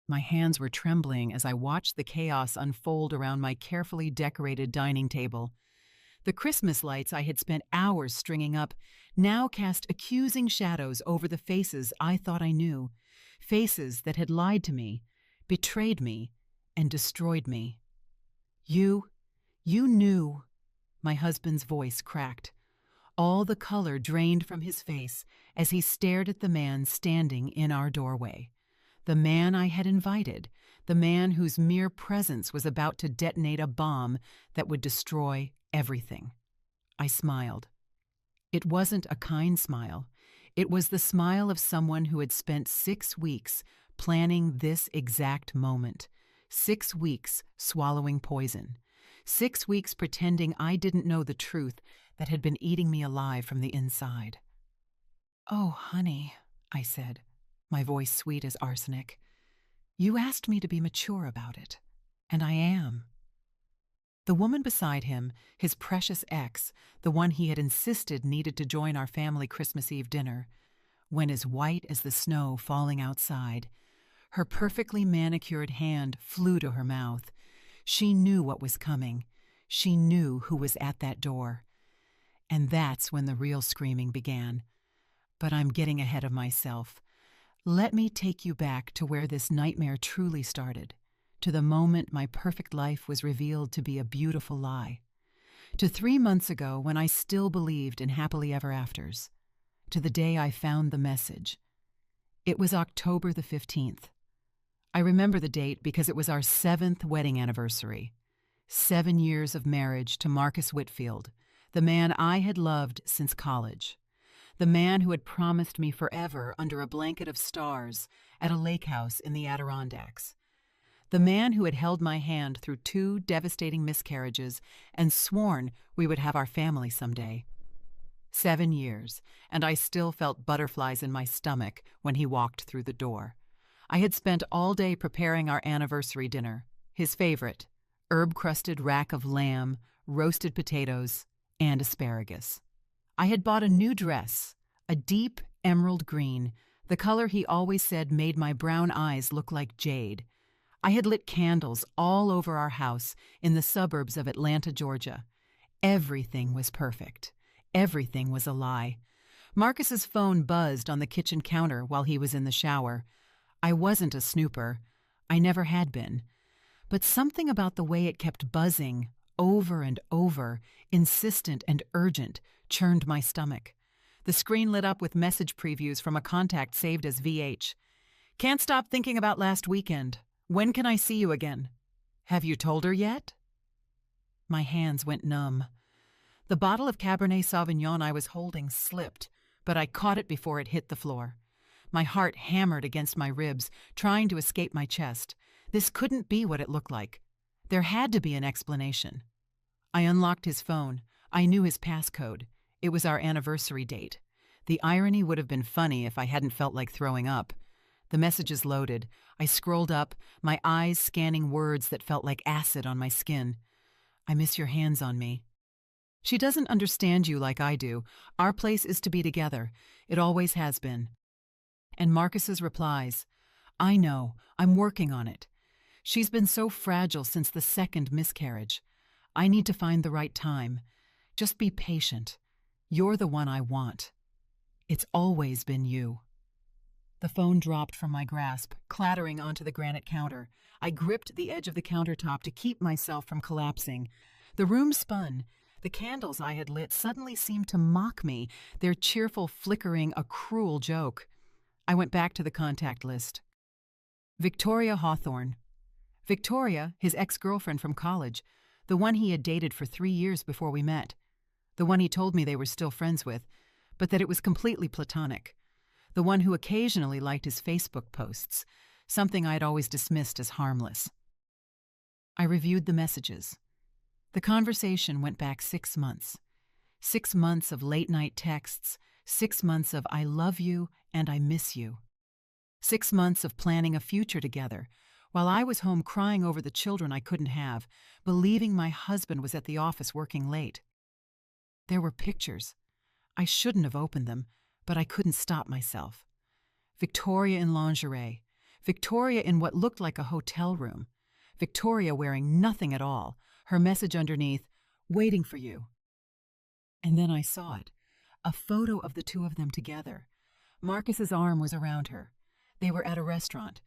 My hands were trembling as I watched the chaos unfold around my carefully decorated dining table. The Christmas lights I had spent hours stringing up now cast accusing shadows over the faces I thought I knew, faces that had lied to me, betrayed me, and destroyed me. You knew, my husband's voice cracked. All the color drained from his face as he stared at the man standing in our doorway. The man I had invited, the man whose mere presence was about to detonate a bomb that would destroy everything. I smiled. It wasn't a kind smile. It was the smile of someone who had spent 6 weeks planning this exact moment. 6 weeks swallowing poison. 6 weeks pretending I didn't know the truth that had been eating me alive from the inside. "Oh, honey," I said, my voice sweet as arsenic. "You asked me to be mature about it, and I am." The woman beside him, his precious ex, the one he had insisted needed to join our family Christmas Eve dinner, went as white as the snow falling outside. Her perfectly manicured hand flew to her mouth. She knew what was coming. She knew who was at that door. And that's when the real screaming began. But I'm getting ahead of myself. Let me take you back to where this nightmare truly started, to the moment my perfect life was revealed to be a beautiful lie, to 3 months ago when I still believed in happily ever afters, to the day I found the message. It was October the 15th. I remember the date because it was our 7th wedding anniversary. 7 years of marriage to Marcus Whitfield, the man I had loved since college. The man who had promised me forever under a blanket of stars at a lake house in the Adirondacks. The man who had held my hand through 2 devastating miscarriages and sworn we would have our family someday. 7 years, and I still felt butterflies in my stomach when he walked through the door. I had spent all day preparing our anniversary dinner, his favorite, herb-crusted rack of lamb, roasted potatoes, and asparagus. I had bought a new dress, a deep emerald green, the color he always said made my brown eyes look like jade. I had lit candles all over our house in the suburbs of Atlanta, Georgia. Everything was perfect. Everything was a lie. Marcus's phone buzzed on the kitchen counter while he was in the shower. I wasn't a snooper. I never had been. But something about the way it kept buzzing, over and over, insistent and urgent, churned my stomach. The screen lit up with message previews from a contact saved as VH. "Can't stop thinking about last weekend. When can I see you again? Have you told her yet?" My hands went numb. The bottle of Cabernet Sauvignon I was holding slipped, but I caught it before it hit the floor. My heart hammered against my ribs, trying to escape my chest. This couldn't be what it looked like. There had to be an explanation. I unlocked his phone. I knew his passcode. It was our anniversary date. The irony would have been funny if I hadn't felt like throwing up. The messages loaded. I scrolled up, my eyes scanning words that felt like acid on my skin. "I miss your hands on me. She doesn't understand you like I do. Our place is to be together. It always has been." And Marcus's replies, "I know. I'm working on it. She's been so fragile since the 2nd miscarriage. I need to find the right time. Just be patient. You're the one I want. It's always been you." The phone dropped from my grasp, clattering onto the granite counter. I gripped the edge of the countertop to keep myself from collapsing. The room spun. The candles I had lit suddenly seemed to mock me, their cheerful flickering a cruel joke. I went back to the contact list. Victoria Hawthorne. Victoria, his ex-girlfriend from college, the one he had dated for 3 years before we met. The one he told me they were still friends with, but that it was completely platonic. The one who occasionally liked his Facebook posts, something I'd always dismissed as harmless. I reviewed the messages. The conversation went back 6 months. 6 months of late-night texts, 6 months of "I love you" and "I miss you." 6 months of planning a future together, while I was home crying over the children I couldn't have, believing my husband was at the office working late. There were pictures. I shouldn't have opened them, but I couldn't stop myself. Victoria in lingerie. Victoria in what looked like a hotel room. Victoria wearing nothing at all. Her message underneath, "Waiting for you." And then I saw it. A photo of the two of them together. Marcus's arm was around her. They were at a restaurant.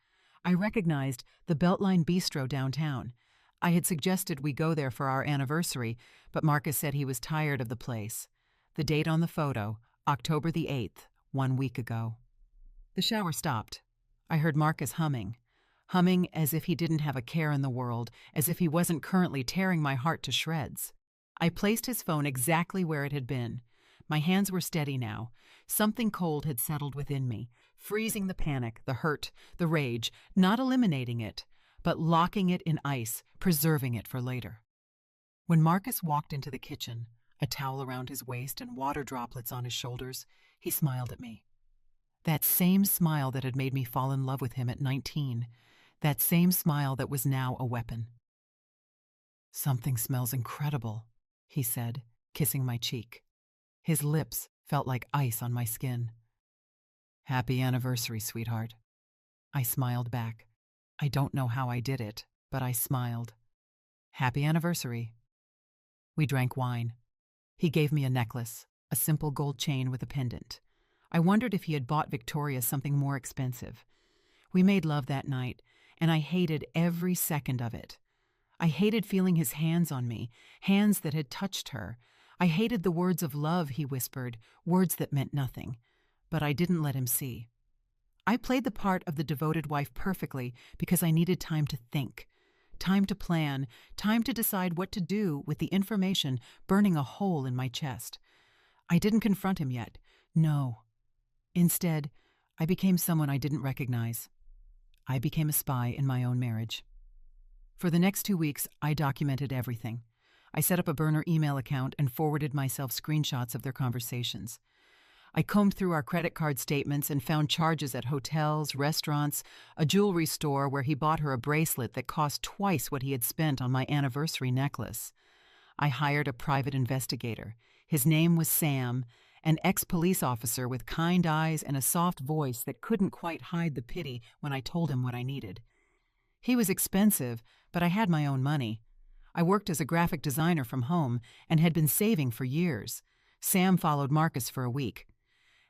I recognized the Beltline Bistro downtown. I had suggested we go there for our anniversary, but Marcus said he was tired of the place. The date on the photo, October the 8th, 1 week ago. The shower stopped. I heard Marcus humming as if he didn't have a care in the world, as if he wasn't currently tearing my heart to shreds. I placed his phone exactly where it had been. My hands were steady now. Something cold had settled within me, freezing the panic, the hurt, the rage, not eliminating it, but locking it in ice, preserving it for later. When Marcus walked into the kitchen, a towel around his waist and water droplets on his shoulders, he smiled at me. That same smile that had made me fall in love with him at 19, that same smile that was now a weapon. "Something smells incredible," he said, kissing my cheek. His lips felt like ice on my skin. "Happy anniversary, sweetheart." I smiled back. I don't know how I did it, but I smiled. "Happy anniversary." We drank wine. He gave me a necklace, a simple gold chain with a pendant. I wondered if he had bought Victoria something more expensive. We made love that night, and I hated every second of it. I hated feeling his hands on me, hands that had touched her. I hated the words of love he whispered, words that meant nothing. But I didn't let him see. I played the part of the devoted wife perfectly because I needed time to think, time to plan, time to decide what to do with the information burning a hole in my chest. I didn't confront him yet. No. Instead, I became someone I didn't recognize. I became a spy in my own marriage. For the next 2 weeks, I documented everything. I set up a burner email account and forwarded myself screenshots of their conversations. I combed through our credit card statements and found charges at hotels, restaurants, a jewelry store where he bought her a bracelet that cost twice what he had spent on my anniversary necklace. I hired a private investigator. His name was Sam, an ex-police officer with kind eyes and a soft voice that couldn't quite hide the pity when I told him what I needed. He was expensive, but I had my own money. I worked as a graphic designer from home and had been saving for years. Sam followed Marcus for a week.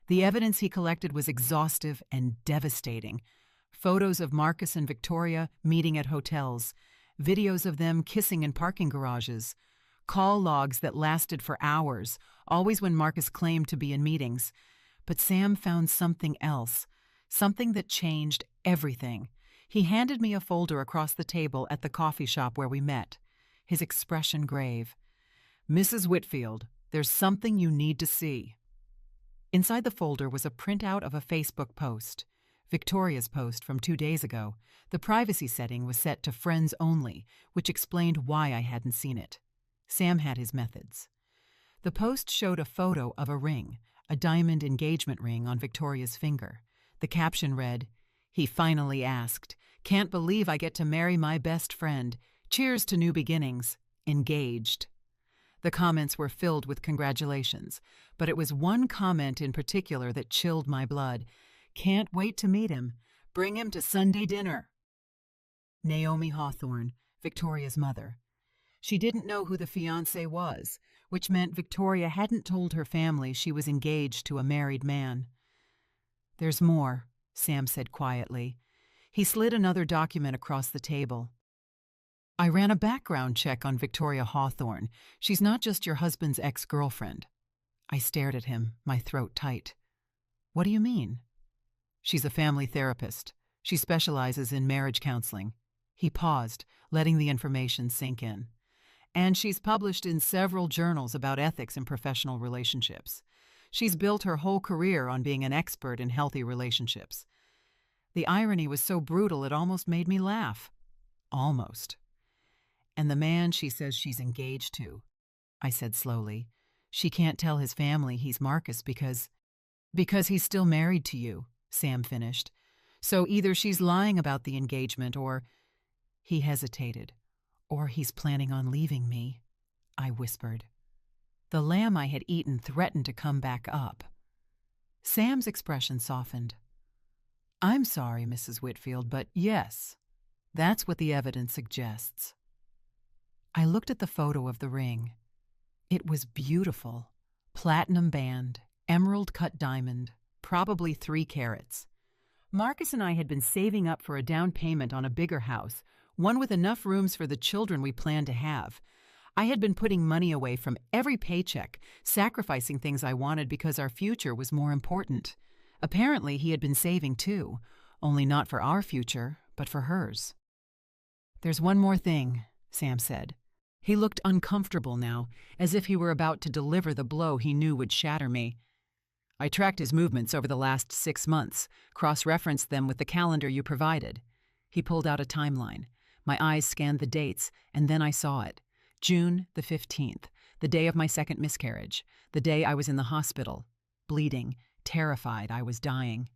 The evidence he collected was exhaustive and devastating. Photos of Marcus and Victoria meeting at hotels, videos of them kissing in parking garages, call logs that lasted for hours, always when Marcus claimed to be in meetings. But Sam found something else, something that changed everything. He handed me a folder across the table at the coffee shop where we met, his expression grave. "Mrs. Whitfield, there's something you need to see." Inside the folder was a printout of a Facebook post, Victoria's post from 2 days ago. The privacy setting was set to friends only, which explained why I hadn't seen it. Sam had his methods. The post showed a photo of a ring, a diamond engagement ring on Victoria's finger. The caption read, "He finally asked. Can't believe I get to marry my best friend. Cheers to new beginnings. Engaged." The comments were filled with congratulations, but it was one comment in particular that chilled my blood. "Can't wait to meet him. Bring him to Sunday dinner." Naomi Hawthorne, Victoria's mother. She didn't know who the fiancé was, which meant Victoria hadn't told her family she was engaged to a married man. "There's more," Sam said quietly. He slid another document across the table. "I ran a background check on Victoria Hawthorne. She's not just your husband's ex-girlfriend." I stared at him, my throat tight. "What do you mean?" "She's a family therapist. She specializes in marriage counseling." He paused, letting the information sink in. "And she's published in several journals about ethics in professional relationships. She's built her whole career on being an expert in healthy relationships." The irony was so brutal it almost made me laugh. Almost. "And the man she says she's engaged to," I said slowly. "She can't tell his family he's Marcus because he's still married to you," Sam finished. "So either she's lying about the engagement or—" He hesitated. "Or he's planning on leaving me," I whispered. The lamb I had eaten threatened to come back up. Sam's expression softened. I'm sorry, Mrs. Whitfield, but yes, that's what the evidence suggests. I looked at the photo of the ring. It was beautiful. Platinum band, emerald cut diamond, probably 3 carats. Marcus and I had been saving up for a down payment on a bigger house, one with enough rooms for the children we planned to have. I had been putting money away from every paycheck, sacrificing things I wanted because our future was more important. Apparently, he had been saving too, only not for our future, but for hers. "There's one more thing," Sam said. He looked uncomfortable now, as if he were about to deliver the blow he knew would shatter me. "I tracked his movements over the last 6 months, cross-referenced them with the calendar you provided." He pulled out a timeline. My eyes scanned the dates, and then I saw it. June the 15th, the day of my second miscarriage, the day I was in the hospital, bleeding, terrified I was dying.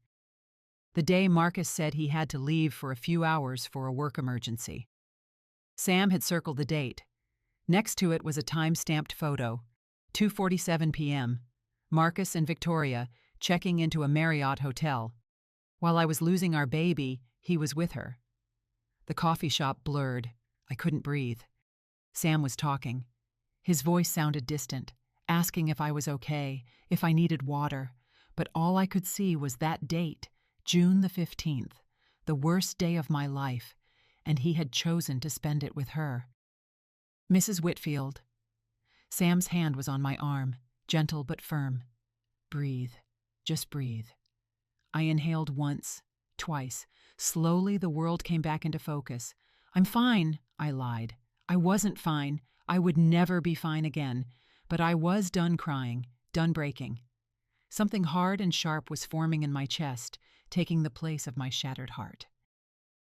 The day Marcus said he had to leave for a few hours for a work emergency. Sam had circled the date. Next to it was a time-stamped photo, 2:47 p.m., Marcus and Victoria checking into a Marriott hotel. While I was losing our baby, he was with her. The coffee shop blurred. I couldn't breathe. Sam was talking. His voice sounded distant, asking if I was okay, if I needed water, but all I could see was that date, June the 15th, the worst day of my life, and he had chosen to spend it with her. "Mrs. Whitfield." Sam's hand was on my arm, gentle but firm. "Breathe. Just breathe." I inhaled once, twice. Slowly the world came back into focus. "I'm fine," I lied. I wasn't fine. I would never be fine again. But I was done crying, done breaking. Something hard and sharp was forming in my chest, taking the place of my shattered heart.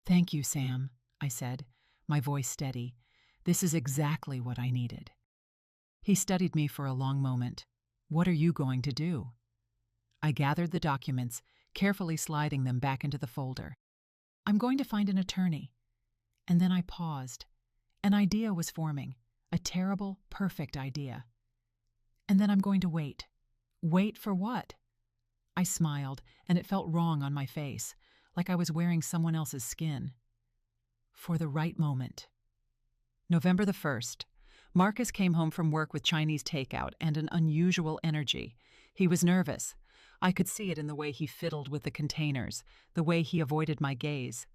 "Thank you, Sam," I said, my voice steady. "This is exactly what I needed." He studied me for a long moment. "What are you going to do?" I gathered the documents, carefully sliding them back into the folder. "I'm going to find an attorney." And then I paused. An idea was forming, a terrible, perfect idea. "And then I'm going to wait." "Wait for what?" I smiled, and it felt wrong on my face, like I was wearing someone else's skin. "For the right moment." November the 1st. Marcus came home from work with Chinese takeout and an unusual energy. He was nervous. I could see it in the way he fiddled with the containers, the way he avoided my gaze.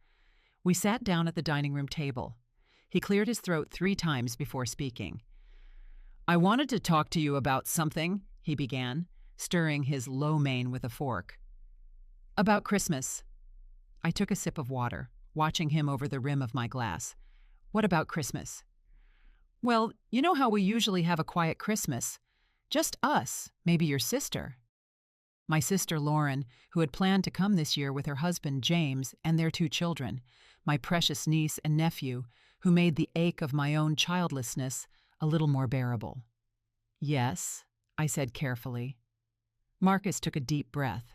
We sat down at the dining room table. He cleared his throat 3 times before speaking. "I wanted to talk to you about something," he began, stirring his lo mein with a fork. "About Christmas." I took a sip of water, watching him over the rim of my glass. "What about Christmas?" "Well, you know how we usually have a quiet Christmas. Just us, maybe your sister." My sister Lauren, who had planned to come this year with her husband James and their 2 children, my precious niece and nephew, who made the ache of my own childlessness a little more bearable. "Yes," I said carefully. Marcus took a deep breath.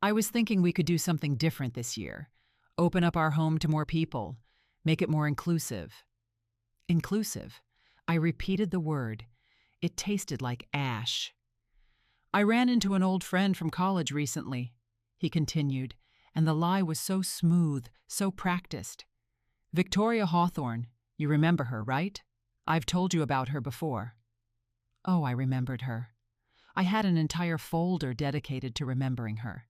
"I was thinking we could do something different this year. Open up our home to more people. Make it more inclusive." Inclusive. I repeated the word. It tasted like ash. "I ran into an old friend from college recently," he continued, and the lie was so smooth, so practiced. "Victoria Hawthorne. You remember her, right? I've told you about her before." Oh, I remembered her. I had an entire folder dedicated to remembering her.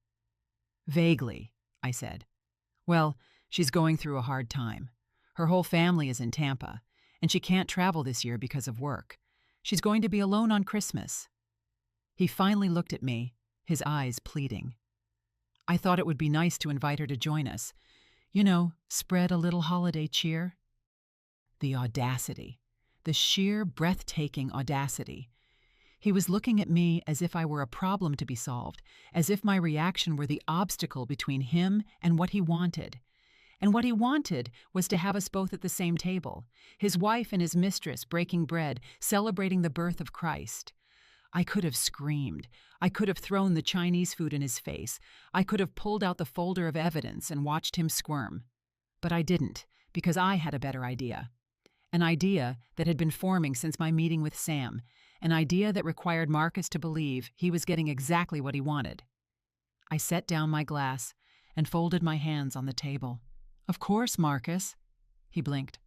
"Vaguely," I said. "Well, she's going through a hard time. Her whole family is in Tampa, and she can't travel this year because of work. She's going to be alone on Christmas." He finally looked at me, his eyes pleading. "I thought it would be nice to invite her to join us. You know, spread a little holiday cheer." The audacity. The sheer, breathtaking audacity. He was looking at me as if I were a problem to be solved, as if my reaction were the obstacle between him and what he wanted. And what he wanted was to have us both at the same table, his wife and his mistress breaking bread, celebrating the birth of Christ. I could have screamed. I could have thrown the Chinese food in his face. I could have pulled out the folder of evidence and watched him squirm. But I didn't, because I had a better idea. An idea that had been forming since my meeting with Sam, an idea that required Marcus to believe he was getting exactly what he wanted. I set down my glass and folded my hands on the table. "Of course, Marcus." He blinked.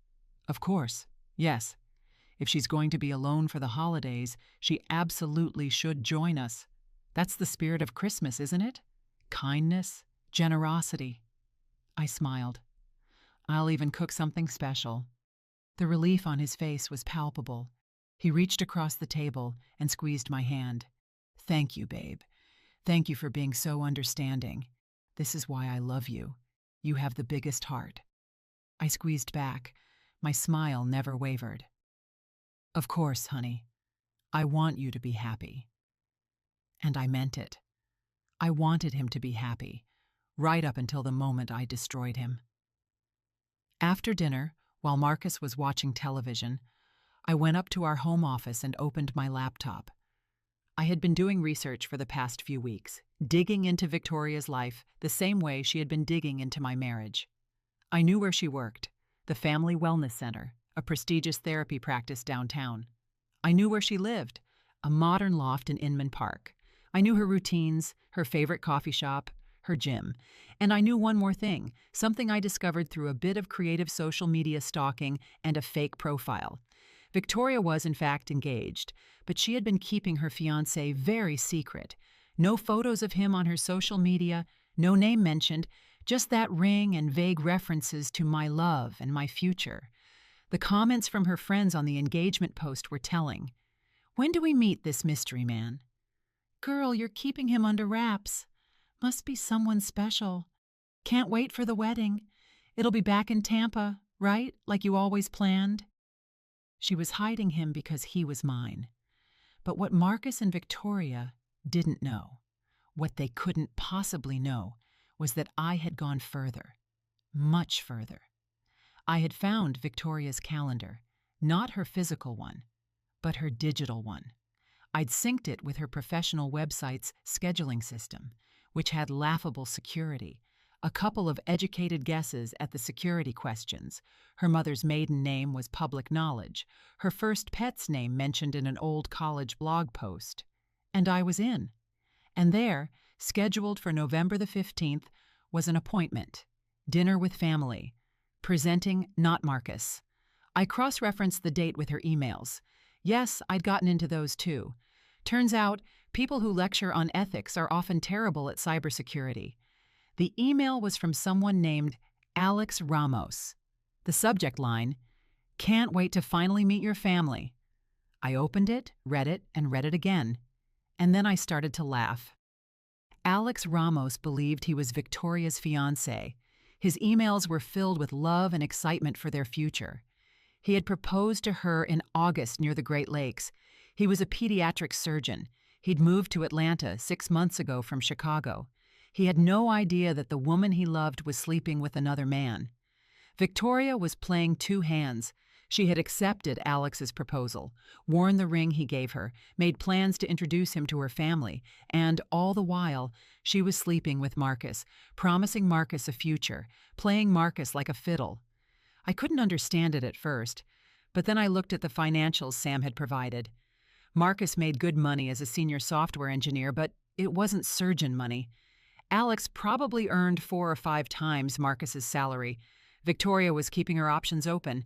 "Of course, yes. If she's going to be alone for the holidays, she absolutely should join us. That's the spirit of Christmas, isn't it? Kindness, generosity." I smiled. "I'll even cook something special." The relief on his face was palpable. He reached across the table and squeezed my hand. "Thank you, babe. Thank you for being so understanding. This is why I love you. You have the biggest heart." I squeezed back. My smile never wavered. "Of course, honey. I want you to be happy." And I meant it. I wanted him to be happy, right up until the moment I destroyed him. After dinner, while Marcus was watching television, I went up to our home office and opened my laptop. I had been doing research for the past few weeks, digging into Victoria's life the same way she had been digging into my marriage. I knew where she worked, the Family Wellness Center, a prestigious therapy practice downtown. I knew where she lived, a modern loft in Inman Park. I knew her routines, her favorite coffee shop, her gym. And I knew one more thing, something I discovered through a bit of creative social media stalking and a fake profile. Victoria was, in fact, engaged, but she had been keeping her fiancé very secret. No photos of him on her social media, no name mentioned, just that ring and vague references to my love and my future. The comments from her friends on the engagement post were telling. "When do we meet this mystery man?" "Girl, you're keeping him under wraps. Must be someone special. Can't wait for the wedding. It'll be back in Tampa, right? Like you always planned." She was hiding him because he was mine. But what Marcus and Victoria didn't know, what they couldn't possibly know, was that I had gone further, much further. I had found Victoria's calendar, not her physical one, but her digital one. I'd synced it with her professional website's scheduling system, which had laughable security, a couple of educated guesses at the security questions. Her mother's maiden name was public knowledge, her first pet's name mentioned in an old college blog post. And I was in. And there, scheduled for November the 15th, was an appointment, dinner with family, presenting not Marcus. I cross-referenced the date with her emails. Yes, I'd gotten into those too. Turns out, people who lecture on ethics are often terrible at cybersecurity. The email was from someone named Alex Ramos. The subject line, "Can't wait to finally meet your family." I opened it, and read it again. And then I started to laugh. Alex Ramos believed he was Victoria's fiancé. His emails were filled with love and excitement for their future. He had proposed to her in August near the Great Lakes. He was a pediatric surgeon. He'd moved to Atlanta 6 months ago from Chicago. He had no idea that the woman he loved was sleeping with another man. Victoria was playing two hands. She had accepted Alex's proposal, worn the ring he gave her, made plans to introduce him to her family, and all the while, she was sleeping with Marcus, promising Marcus a future, playing Marcus like a fiddle. I couldn't understand it at first, but then I looked at the financials Sam had provided. Marcus made good money as a senior software engineer, but it wasn't surgeon money. Alex probably earned 4 or 5 times Marcus's salary. Victoria was keeping her options open.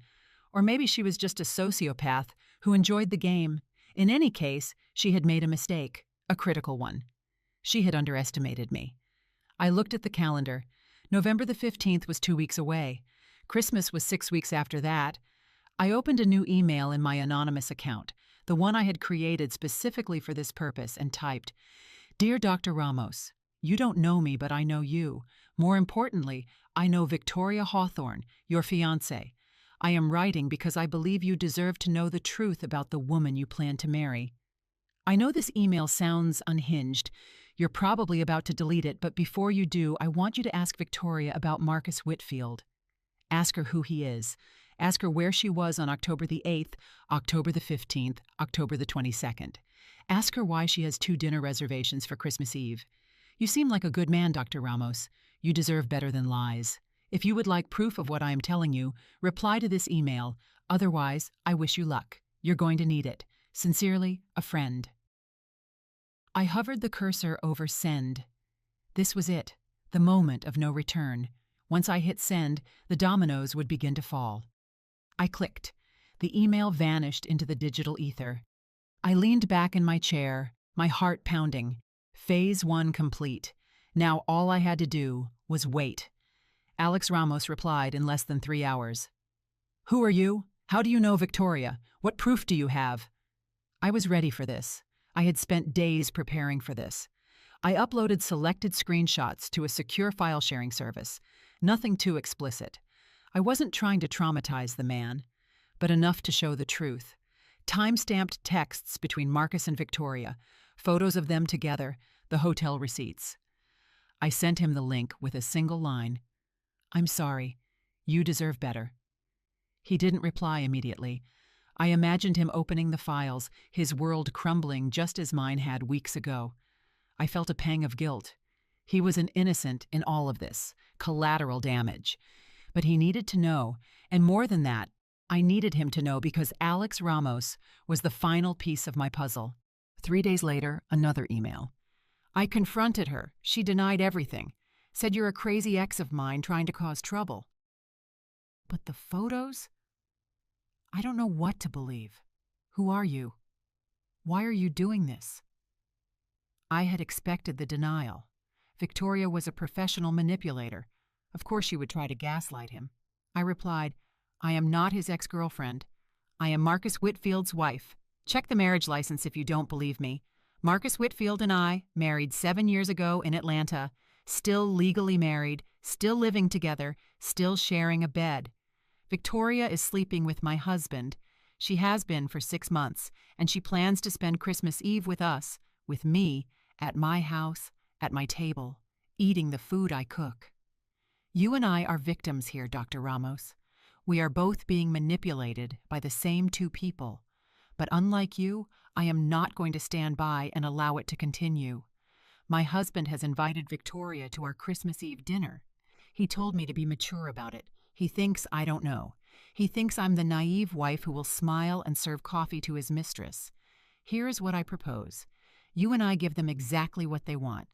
Or maybe she was just a sociopath who enjoyed the game. In any case, she had made a mistake, a critical one. She had underestimated me. I looked at the calendar. November the 15th was 2 weeks away. Christmas was 6 weeks after that. I opened a new email in my anonymous account, the one I had created specifically for this purpose, and typed, "Dear Dr. Ramos, you don't know me, but I know you. More importantly, I know Victoria Hawthorne, your fiancée. I am writing because I believe you deserve to know the truth about the woman you plan to marry." I know this email sounds unhinged. You're probably about to delete it, but before you do, I want you to ask Victoria about Marcus Whitfield. Ask her who he is. Ask her where she was on October the 8th, October the 15th, October the 22nd. Ask her why she has 2 dinner reservations for Christmas Eve. You seem like a good man, Dr. Ramos. You deserve better than lies. If you would like proof of what I am telling you, reply to this email. Otherwise, I wish you luck. You're going to need it. Sincerely, a friend. I hovered the cursor over send. This was it, The moment of no return. Once I hit send, the dominoes would begin to fall. I clicked. The email vanished into the digital ether. I leaned back in my chair, my heart pounding. Phase 1 complete. Now all I had to do was wait. Alex Ramos replied in less than 3 hours. "Who are you? How do you know Victoria? What proof do you have?" I was ready for this. I had spent days preparing for this. I uploaded selected screenshots to a secure file sharing service. Nothing too explicit. I wasn't trying to traumatize the man, but enough to show the truth. Time-stamped texts between Marcus and Victoria, photos of them together, the hotel receipts. I sent him the link with a single line. "I'm sorry. You deserve better." He didn't reply immediately. I imagined him opening the files, his world crumbling just as mine had weeks ago. I felt a pang of guilt. He was an innocent in all of this, collateral damage. But he needed to know, and more than that, I needed him to know because Alex Ramos was the final piece of my puzzle. 3 days later, another email. I confronted her. She denied everything. Said, "You're a crazy ex of mine trying to cause trouble." But the photos? I don't know what to believe. Who are you? Why are you doing this? I had expected the denial. Victoria was a professional manipulator. Of course she would try to gaslight him. I replied, "I am not his ex-girlfriend. I am Marcus Whitfield's wife. Check the marriage license if you don't believe me. Marcus Whitfield and I, married 7 years ago in Atlanta, still legally married, still living together, still sharing a bed. Victoria is sleeping with my husband. She has been for 6 months, and she plans to spend Christmas Eve with us, with me, at my house, at my table, eating the food I cook. You and I are victims here, Dr. Ramos. We are both being manipulated by the same 2 people. But unlike you, I am not going to stand by and allow it to continue. My husband has invited Victoria to our Christmas Eve dinner. He told me to be mature about it. He thinks I don't know. He thinks I'm the naive wife who will smile and serve coffee to his mistress. Here's what I propose. You and I give them exactly what they want.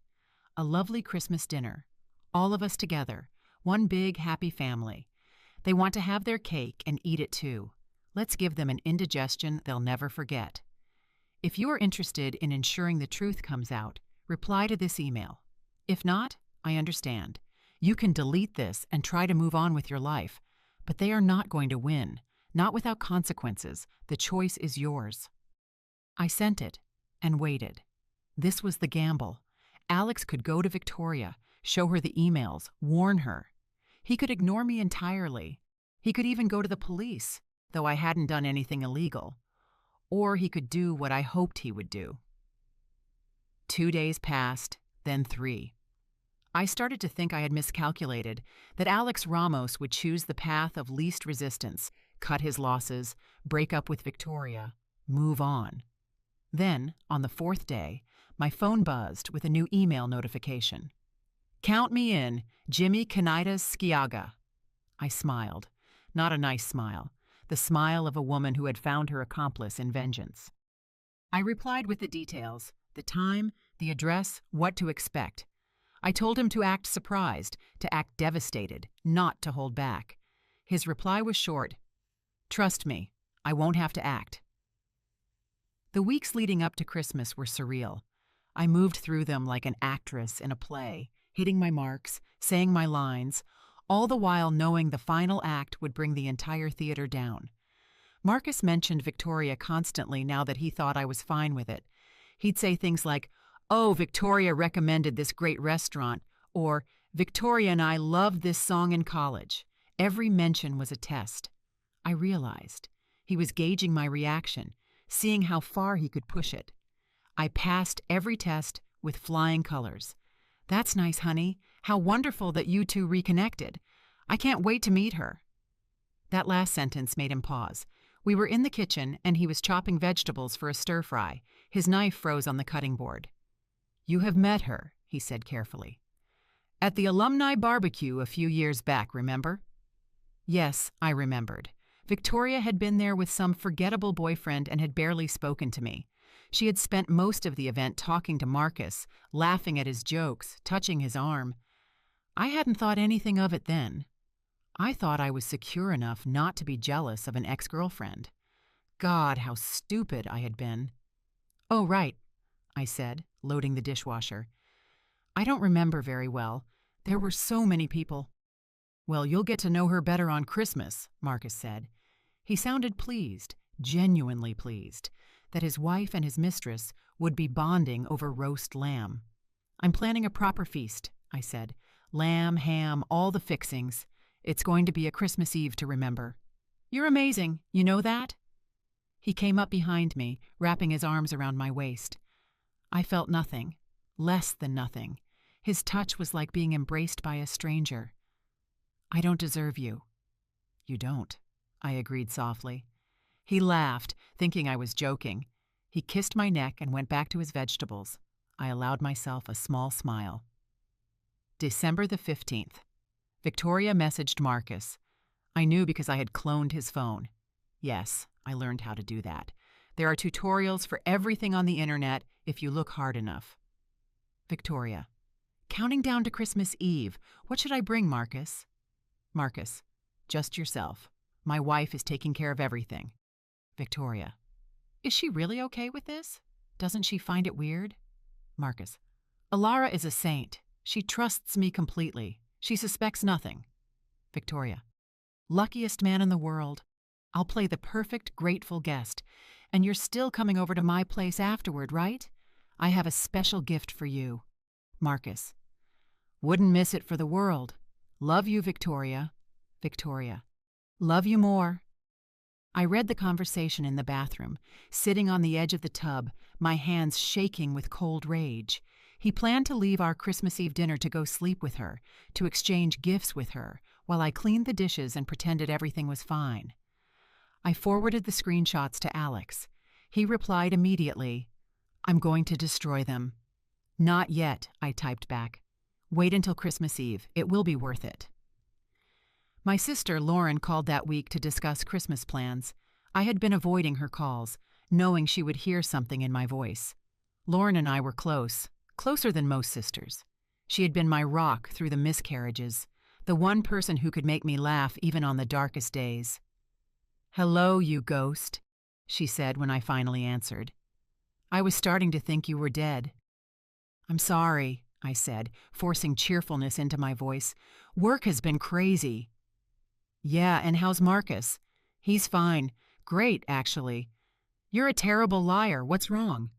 A lovely Christmas dinner. All of us together. One big, happy family. They want to have their cake and eat it too. Let's give them an indigestion they'll never forget. If you are interested in ensuring the truth comes out, reply to this email. If not, I understand. You can delete this and try to move on with your life, but they are not going to win. Not without consequences. The choice is yours." I sent it and waited. This was the gamble. Alex could go to Victoria, show her the emails, warn her. He could ignore me entirely. He could even go to the police, though I hadn't done anything illegal. Or he could do what I hoped he would do. 2 days passed, then 3. I started to think I had miscalculated, that Alex Ramos would choose the path of least resistance, cut his losses, break up with Victoria, move on. Then, on the 4th day, my phone buzzed with a new email notification. "Count me in, Jimmy Canaitas Skiaga." I smiled. Not a nice smile. The smile of a woman who had found her accomplice in vengeance. I replied with the details, the time, the address, what to expect. I told him to act surprised, to act devastated, not to hold back. His reply was short. "Trust me, I won't have to act." The weeks leading up to Christmas were surreal. I moved through them like an actress in a play, hitting my marks, saying my lines, all the while knowing the final act would bring the entire theater down. Marcus mentioned Victoria constantly now that he thought I was fine with it. He'd say things like, "Oh, Victoria recommended this great restaurant," or "Victoria and I loved this song in college." Every mention was a test. I realized he was gauging my reaction, seeing how far he could push it. I passed every test with flying colors. "That's nice, honey. How wonderful that you two reconnected. I can't wait to meet her." That last sentence made him pause. We were in the kitchen, and he was chopping vegetables for a stir-fry. His knife froze on the cutting board. "You have met her," he said carefully. "At the alumni barbecue a few years back, remember?" Yes, I remembered. Victoria had been there with some forgettable boyfriend and had barely spoken to me. She had spent most of the event talking to Marcus, laughing at his jokes, touching his arm. I hadn't thought anything of it then. I thought I was secure enough not to be jealous of an ex-girlfriend. God, how stupid I had been. "Oh, right," I said, loading the dishwasher. "I don't remember very well. There were so many people." "Well, you'll get to know her better on Christmas," Marcus said. He sounded pleased, genuinely pleased, that his wife and his mistress would be bonding over roast lamb. "I'm planning a proper feast," I said. "Lamb, ham, all the fixings. It's going to be a Christmas Eve to remember." "You're amazing. You know that?" He came up behind me, wrapping his arms around my waist. I felt nothing, less than nothing. His touch was like being embraced by a stranger. "I don't deserve you." "You don't," I agreed softly. He laughed, thinking I was joking. He kissed my neck and went back to his vegetables. I allowed myself a small smile. December the 15th. Victoria messaged Marcus. I knew because I had cloned his phone. Yes, I learned how to do that. There are tutorials for everything on the internet if you look hard enough. Victoria. "Counting down to Christmas Eve. What should I bring, Marcus?" Marcus. "Just yourself. My wife is taking care of everything." Victoria. "Is she really okay with this? Doesn't she find it weird?" Marcus. "Alara is a saint. She trusts me completely. She suspects nothing." Victoria. "Luckiest man in the world. I'll play the perfect grateful guest. And you're still coming over to my place afterward, right? I have a special gift for you." Marcus. "Wouldn't miss it for the world. Love you, Victoria." Victoria. "Love you more." I read the conversation in the bathroom, sitting on the edge of the tub, my hands shaking with cold rage. He planned to leave our Christmas Eve dinner to go sleep with her, to exchange gifts with her, while I cleaned the dishes and pretended everything was fine. I forwarded the screenshots to Alex. He replied immediately, "I'm going to destroy them." "Not yet," I typed back. "Wait until Christmas Eve. It will be worth it." My sister, Lauren, called that week to discuss Christmas plans. I had been avoiding her calls, knowing she would hear something in my voice. Lauren and I were close, closer than most sisters. She had been my rock through the miscarriages, the one person who could make me laugh even on the darkest days. "Hello, you ghost," she said when I finally answered. "I was starting to think you were dead." "I'm sorry," I said, forcing cheerfulness into my voice. "Work has been crazy." "Yeah, and how's Marcus?" "He's fine. Great, actually." "You're a terrible liar. What's wrong?"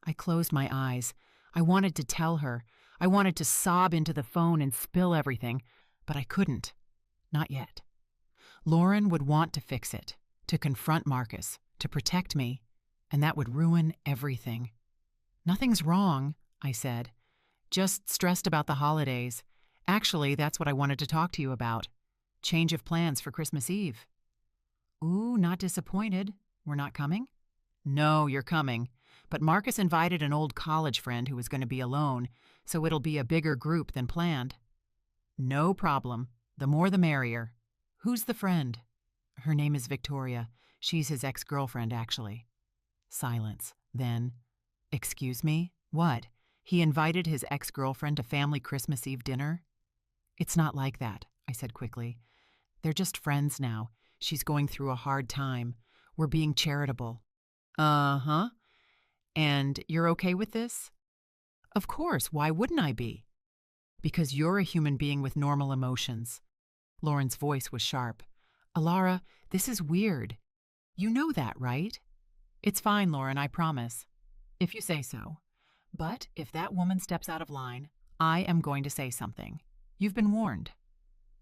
I closed my eyes. I wanted to tell her. I wanted to sob into the phone and spill everything, but I couldn't. Not yet. Lauren would want to fix it, to confront Marcus, to protect me, and that would ruin everything. "Nothing's wrong," I said. "Just stressed about the holidays. Actually, that's what I wanted to talk to you about. Change of plans for Christmas Eve." "Ooh, not disappointed. We're not coming?" "No, you're coming. But Marcus invited an old college friend who was going to be alone, so it'll be a bigger group than planned." "No problem. The more the merrier." "Who's the friend?" "Her name is Victoria. She's his ex-girlfriend, actually." Silence. Then, "Excuse me? What? He invited his ex-girlfriend to family Christmas Eve dinner?" "It's not like that," I said quickly. "They're just friends now. She's going through a hard time. We're being charitable." "Uh-huh. And you're okay with this?" "Of course. Why wouldn't I be?" "Because you're a human being with normal emotions." Lauren's voice was sharp. "Alara, this is weird. You know that, right?" "It's fine, Lauren, I promise." "If you say so. But if that woman steps out of line, I am going to say something. You've been warned."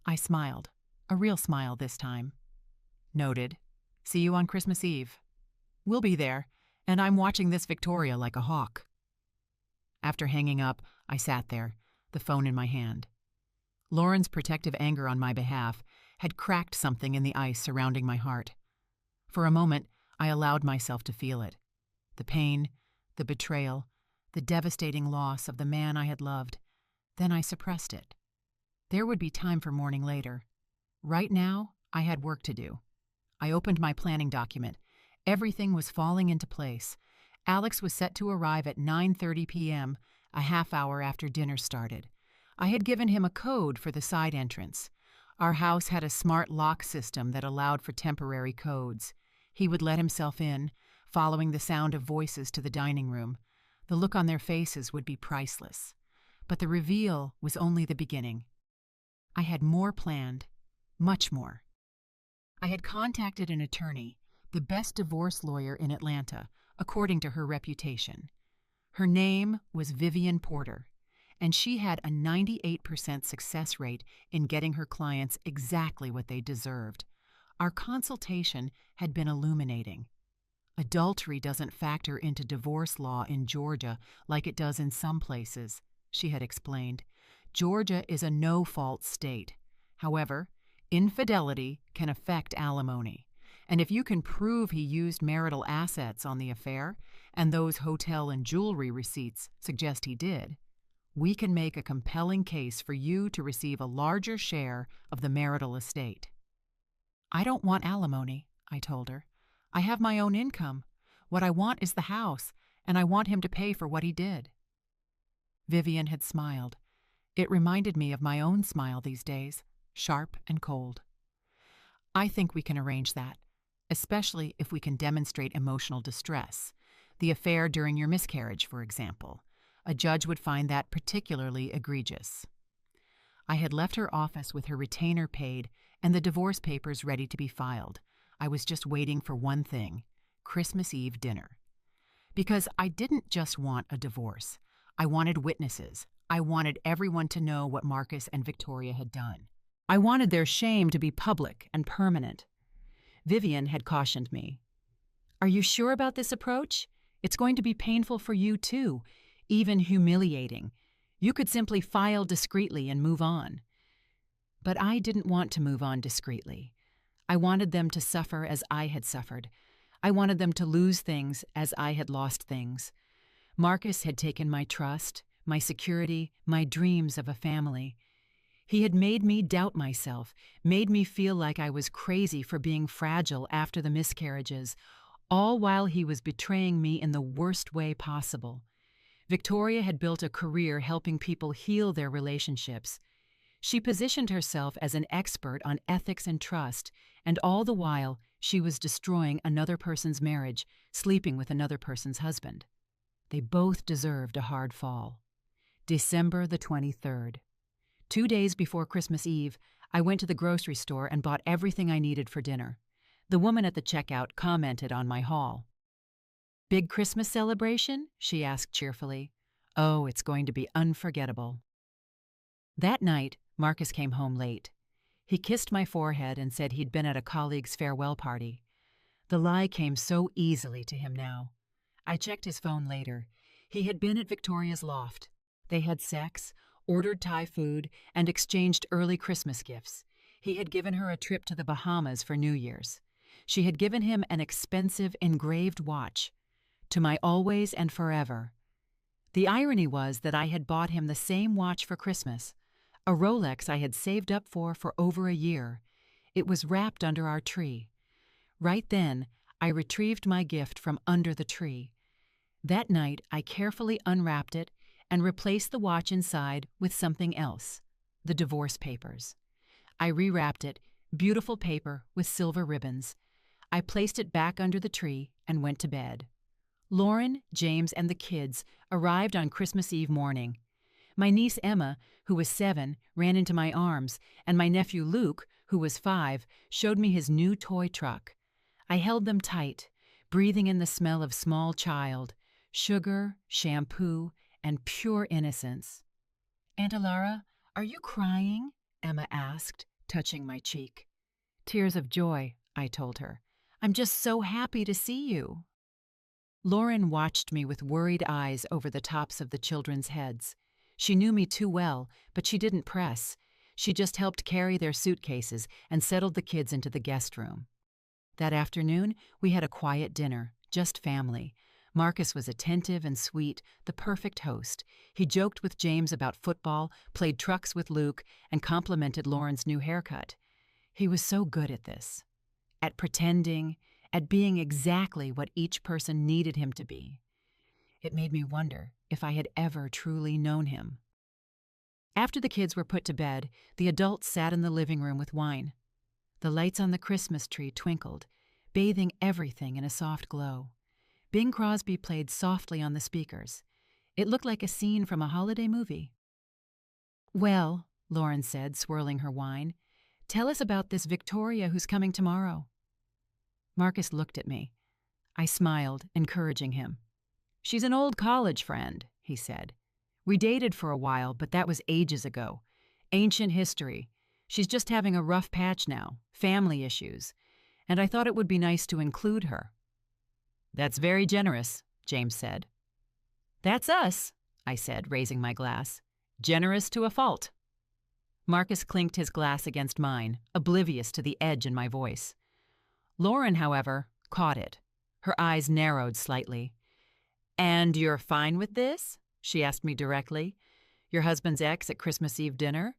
I smiled. A real smile this time. "Noted. See you on Christmas Eve." "We'll be there, and I'm watching this Victoria like a hawk." After hanging up, I sat there, the phone in my hand. Lauren's protective anger on my behalf had cracked something in the ice surrounding my heart. For a moment, I allowed myself to feel it. The pain, the betrayal, the devastating loss of the man I had loved. Then I suppressed it. There would be time for mourning later. Right now, I had work to do. I opened my planning document. Everything was falling into place. Alex was set to arrive at 9:30 p.m., a half hour after dinner started. I had given him a code for the side entrance. Our house had a smart lock system that allowed for temporary codes. He would let himself in, following the sound of voices to the dining room. The look on their faces would be priceless. But the reveal was only the beginning. I had more planned, much more. I had contacted an attorney, the best divorce lawyer in Atlanta, according to her reputation. Her name was Vivian Porter, and she had a 98% success rate in getting her clients exactly what they deserved. Our consultation had been illuminating. Adultery doesn't factor into divorce law in Georgia like it does in some places, she had explained. Georgia is a no-fault state. However, infidelity can affect alimony. And if you can prove he used marital assets on the affair, and those hotel and jewelry receipts suggest he did, we can make a compelling case for you to receive a larger share of the marital estate. I don't want alimony, I told her. I have my own income. What I want is the house, and I want him to pay for what he did. Vivian had smiled. It reminded me of my own smile these days, sharp and cold. I think we can arrange that, especially if we can demonstrate emotional distress. The affair during your miscarriage, for example. A judge would find that particularly egregious. I had left her office with her retainer paid and the divorce papers ready to be filed. I was just waiting for one thing: Christmas Eve dinner. Because I didn't just want a divorce. I wanted witnesses. I wanted everyone to know what Marcus and Victoria had done. I wanted their shame to be public and permanent. Vivian had cautioned me. Are you sure about this approach? It's going to be painful for you too, even humiliating. You could simply file discreetly and move on. But I didn't want to move on discreetly. I wanted them to suffer as I had suffered. I wanted them to lose things as I had lost things. Marcus had taken my trust, my security, my dreams of a family. He had made me doubt myself, made me feel like I was crazy for being fragile after the miscarriages, all while he was betraying me in the worst way possible. Victoria had built a career helping people heal their relationships. She positioned herself as an expert on ethics and trust, and all the while she was destroying another person's marriage, sleeping with another person's husband. They both deserved a hard fall. December the 23rd. 2 days before Christmas Eve, I went to the grocery store and bought everything I needed for dinner. The woman at the checkout commented on my haul. "Big Christmas celebration?" she asked cheerfully. "Oh, it's going to be unforgettable." That night, Marcus came home late. He kissed my forehead and said he'd been at a colleague's farewell party. The lie came so easily to him now. I checked his phone later. He had been at Victoria's loft. They had sex, ordered Thai food, and exchanged early Christmas gifts. He had given her a trip to the Bahamas for New Year's. She had given him an expensive engraved watch. To my always and forever. The irony was that I had bought him the same watch for Christmas, a Rolex I had saved up for over a year. It was wrapped under our tree. Right then, I retrieved my gift from under the tree. That night, I carefully unwrapped it and replaced the watch inside with something else, the divorce papers. I rewrapped it, beautiful paper with silver ribbons. I placed it back under the tree and went to bed. Lauren, James, and the kids arrived on Christmas Eve morning. My niece Emma, who was 7, ran into my arms, and my nephew Luke, who was 5, showed me his new toy truck. I held them tight, breathing in the smell of small child, sugar, shampoo, and pure innocence. "Aunt Alara, are you crying?" Emma asked, touching my cheek. "Tears of joy," I told her. "I'm just so happy to see you." Lauren watched me with worried eyes over the tops of the children's heads. She knew me too well, but she didn't press. She just helped carry their suitcases and settled the kids into the guest room. That afternoon, we had a quiet dinner, just family. Marcus was attentive and sweet, the perfect host. He joked with James about football, played trucks with Luke, and complimented Lauren's new haircut. He was so good at this, at pretending, at being exactly what each person needed him to be. It made me wonder if I had ever truly known him. After the kids were put to bed, the adults sat in the living room with wine. The lights on the Christmas tree twinkled, bathing everything in a soft glow. Bing Crosby played softly on the speakers. It looked like a scene from a holiday movie. "Well," Lauren said, swirling her wine, "tell us about this Victoria who's coming tomorrow." Marcus looked at me. I smiled, encouraging him. "She's an old college friend," he said. "We dated for a while, but that was ages ago. Ancient history. She's just having a rough patch now, family issues, and I thought it would be nice to include her." "That's very generous," James said. "That's us," I said, raising my glass. "Generous to a fault." Marcus clinked his glass against mine, oblivious to the edge in my voice. Lauren, however, caught it. Her eyes narrowed slightly. "And you're fine with this?" she asked me directly. "Your husband's ex at Christmas Eve dinner?"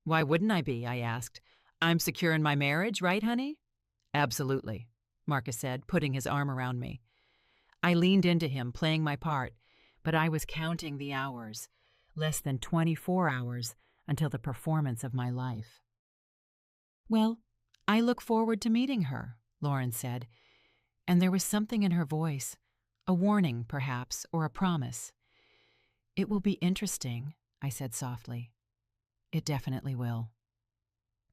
"Why wouldn't I be?" I asked. "I'm secure in my marriage, right, honey?" "Absolutely," Marcus said, putting his arm around me. I leaned into him, playing my part, but I was counting the hours, less than 24 hours, until the performance of my life. "Well, I look forward to meeting her," Lauren said, and there was something in her voice, a warning, perhaps, or a promise. "It will be interesting," I said softly. "It definitely will."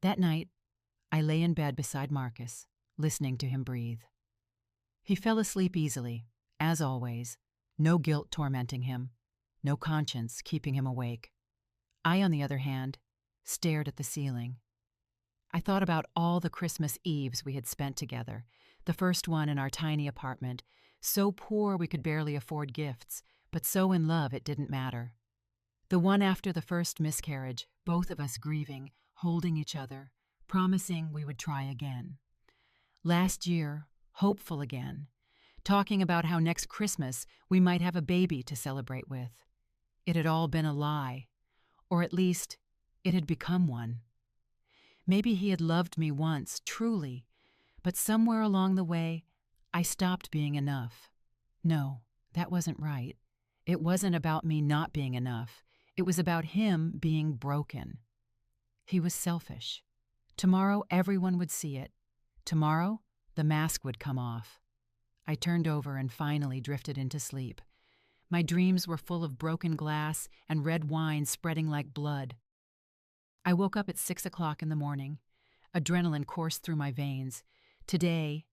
That night, I lay in bed beside Marcus, listening to him breathe. He fell asleep easily, as always, no guilt tormenting him, no conscience keeping him awake. I, on the other hand, stared at the ceiling. I thought about all the Christmas Eves we had spent together, the first one in our tiny apartment, so poor we could barely afford gifts, but so in love it didn't matter. The one after the first miscarriage, both of us grieving, holding each other, promising we would try again. Last year, hopeful again, talking about how next Christmas we might have a baby to celebrate with. It had all been a lie, or at least it had become one. Maybe he had loved me once, truly, but somewhere along the way, I stopped being enough. No, that wasn't right. It wasn't about me not being enough. It was about him being broken. He was selfish. Tomorrow, everyone would see it. Tomorrow, the mask would come off. I turned over and finally drifted into sleep. My dreams were full of broken glass and red wine spreading like blood. I woke up at 6 o'clock in the morning. Adrenaline coursed through my veins. Today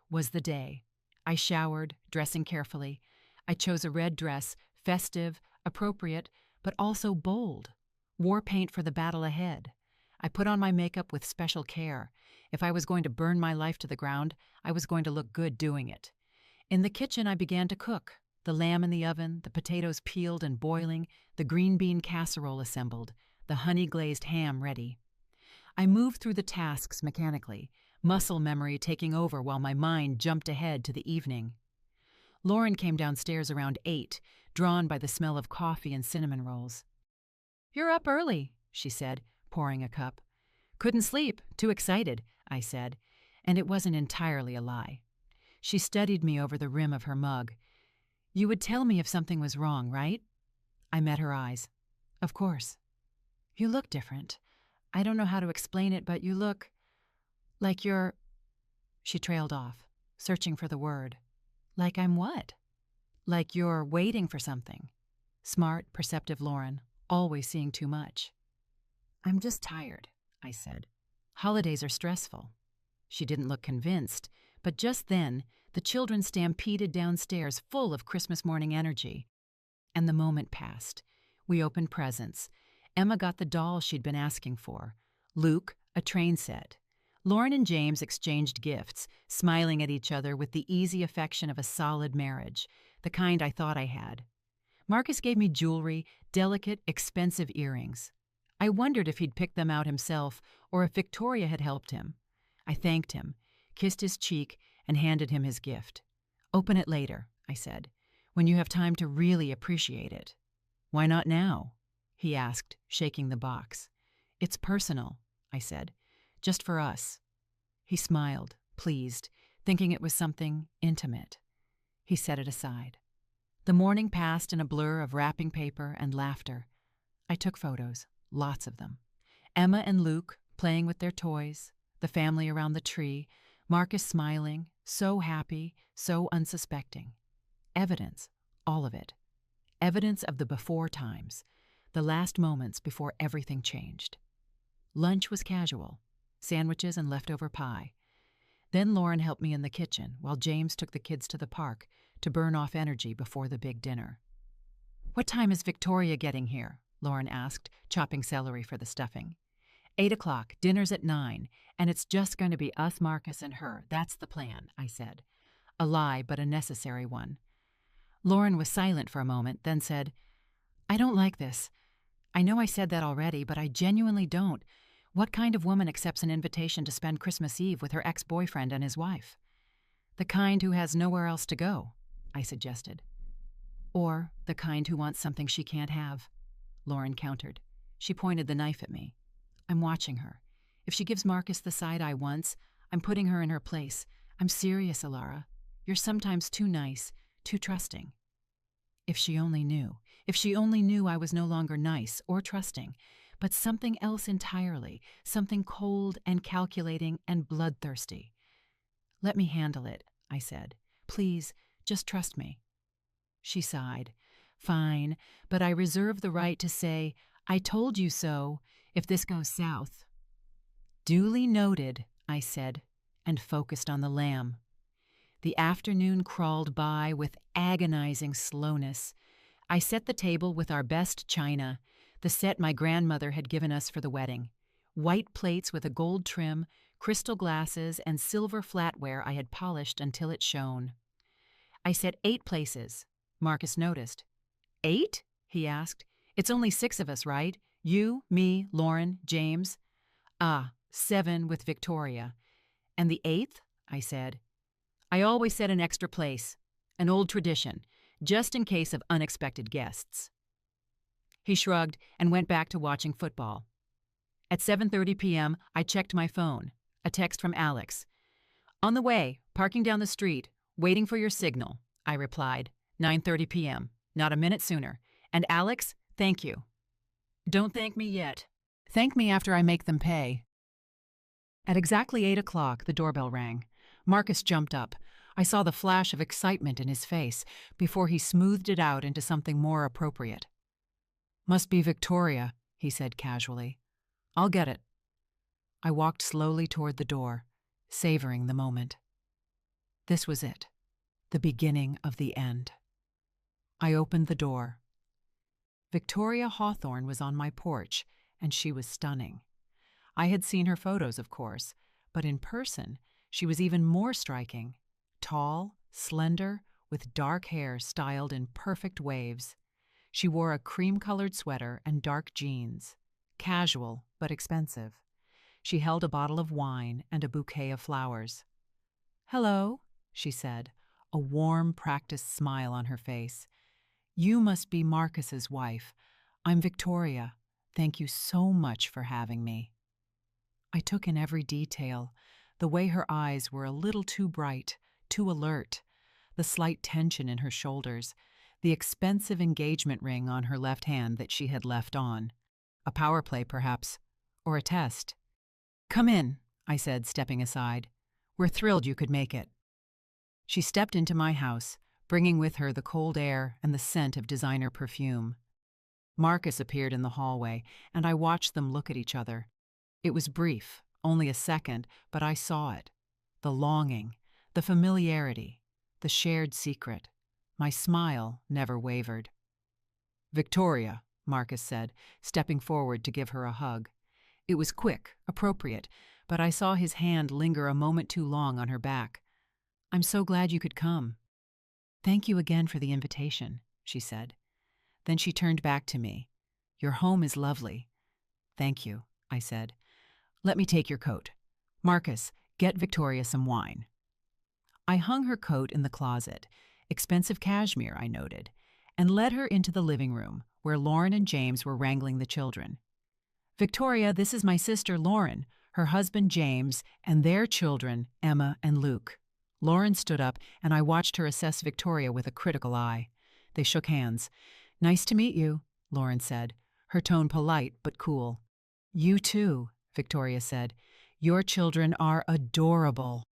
was the day. I showered, dressing carefully. I chose a red dress, festive, appropriate, but also bold. War paint for the battle ahead. I put on my makeup with special care. If I was going to burn my life to the ground, I was going to look good doing it. In the kitchen, I began to cook. The lamb in the oven, the potatoes peeled and boiling, the green bean casserole assembled, the honey-glazed ham ready. I moved through the tasks mechanically, muscle memory taking over while my mind jumped ahead to the evening. Lauren came downstairs around 8, drawn by the smell of coffee and cinnamon rolls. "You're up early," she said, pouring a cup. "Couldn't sleep, too excited," I said, and it wasn't entirely a lie. She studied me over the rim of her mug. "You would tell me if something was wrong, right?" I met her eyes. "Of course." "You look different. I don't know how to explain it, but you look like you're—" She trailed off, searching for the word. "Like I'm what?" "Like you're waiting for something." Smart, perceptive Lauren, always seeing too much. "I'm just tired," I said. "Holidays are stressful." She didn't look convinced, but just then, the children stampeded downstairs full of Christmas morning energy. And the moment passed. We opened presents. Emma got the doll she'd been asking for. Luke, a train set. Lauren and James exchanged gifts, smiling at each other with the easy affection of a solid marriage, the kind I thought I had. Marcus gave me jewelry, delicate, expensive earrings. I wondered if he'd picked them out himself or if Victoria had helped him. I thanked him, kissed his cheek, and handed him his gift. "Open it later," I said, "when you have time to really appreciate it." "Why not now?" he asked, shaking the box. "It's personal," I said, "just for us." He smiled, pleased, thinking it was something intimate. He set it aside. The morning passed in a blur of wrapping paper and laughter. I took photos, lots of them. Emma and Luke playing with their toys, the family around the tree, Marcus smiling, so happy, so unsuspecting. Evidence, all of it. Evidence of the before times, the last moments before everything changed. Lunch was casual, sandwiches and leftover pie. Then Lauren helped me in the kitchen while James took the kids to the park to burn off energy before the big dinner. "What time is Victoria getting here?" Lauren asked, chopping celery for the stuffing. 8 o'clock, dinner's at 9, and it's just going to be us, Marcus, and her. That's the plan, I said. A lie, but a necessary one. Lauren was silent for a moment, then said, "I don't like this. I know I said that already, but I genuinely don't. What kind of woman accepts an invitation to spend Christmas Eve with her ex-boyfriend and his wife?" "The kind who has nowhere else to go," I suggested. "Or the kind who wants something she can't have," Lauren countered. She pointed the knife at me. "I'm watching her. If she gives Marcus the side eye once, I'm putting her in her place. I'm serious, Alara. You're sometimes too nice, too trusting." If she only knew. If she only knew I was no longer nice or trusting, but something else entirely, something cold and calculating and bloodthirsty. "Let me handle it," I said. "Please, just trust me." She sighed. "Fine, but I reserve the right to say, 'I told you so,' if this goes south." "Duly noted," I said, and focused on the lamb. The afternoon crawled by with agonizing slowness. I set the table with our best china, the set my grandmother had given us for the wedding. White plates with a gold trim, crystal glasses, and silver flatware I had polished until it shone. I set 8 places. Marcus noticed. "8?" he asked. "It's only 6 of us, right? You, me, Lauren, James." "Ah, 7 with Victoria." "And the 8th?" I said. "I always set an extra place, an old tradition, just in case of unexpected guests." He shrugged and went back to watching football. At 7:30 p.m., I checked my phone. A text from Alex. "On the way, parking down the street, waiting for your signal," I replied. 9:30 p.m., not a minute sooner. "And Alex, thank you." "Don't thank me yet. Thank me after I make them pay." At exactly 8 o'clock, the doorbell rang. Marcus jumped up. I saw the flash of excitement in his face before he smoothed it out into something more appropriate. "Must be Victoria," he said casually. "I'll get it." I walked slowly toward the door, savoring the moment. This was it, the beginning of the end. I opened the door. Victoria Hawthorne was on my porch, and she was stunning. I had seen her photos, of course, but in person, she was even more striking. Tall, slender, with dark hair styled in perfect waves. She wore a cream-colored sweater and dark jeans. Casual, but expensive. She held a bottle of wine and a bouquet of flowers. "Hello," she said, a warm, practiced smile on her face. "You must be Marcus's wife. I'm Victoria. Thank you so much for having me." I took in every detail, the way her eyes were a little too bright, too alert, the slight tension in her shoulders, the expensive engagement ring on her left hand that she had left on. A power play, perhaps, or a test. "Come in," I said, stepping aside. "We're thrilled you could make it." She stepped into my house, bringing with her the cold air and the scent of designer perfume. Marcus appeared in the hallway, and I watched them look at each other. It was brief, only a second, but I saw it. The longing, the familiarity, the shared secret. My smile never wavered. "Victoria," Marcus said, stepping forward to give her a hug. It was quick, appropriate, but I saw his hand linger a moment too long on her back. "I'm so glad you could come." "Thank you again for the invitation," she said. Then she turned back to me. "Your home is lovely." "Thank you," I said. "Let me take your coat. Marcus, get Victoria some wine." I hung her coat in the closet, expensive cashmere, I noted, and led her into the living room, where Lauren and James were wrangling the children. "Victoria, this is my sister Lauren, her husband James, and their children, Emma and Luke." Lauren stood up, and I watched her assess Victoria with a critical eye. They shook hands. "Nice to meet you," Lauren said. her tone polite but cool. "You too," Victoria said. "Your children are adorable."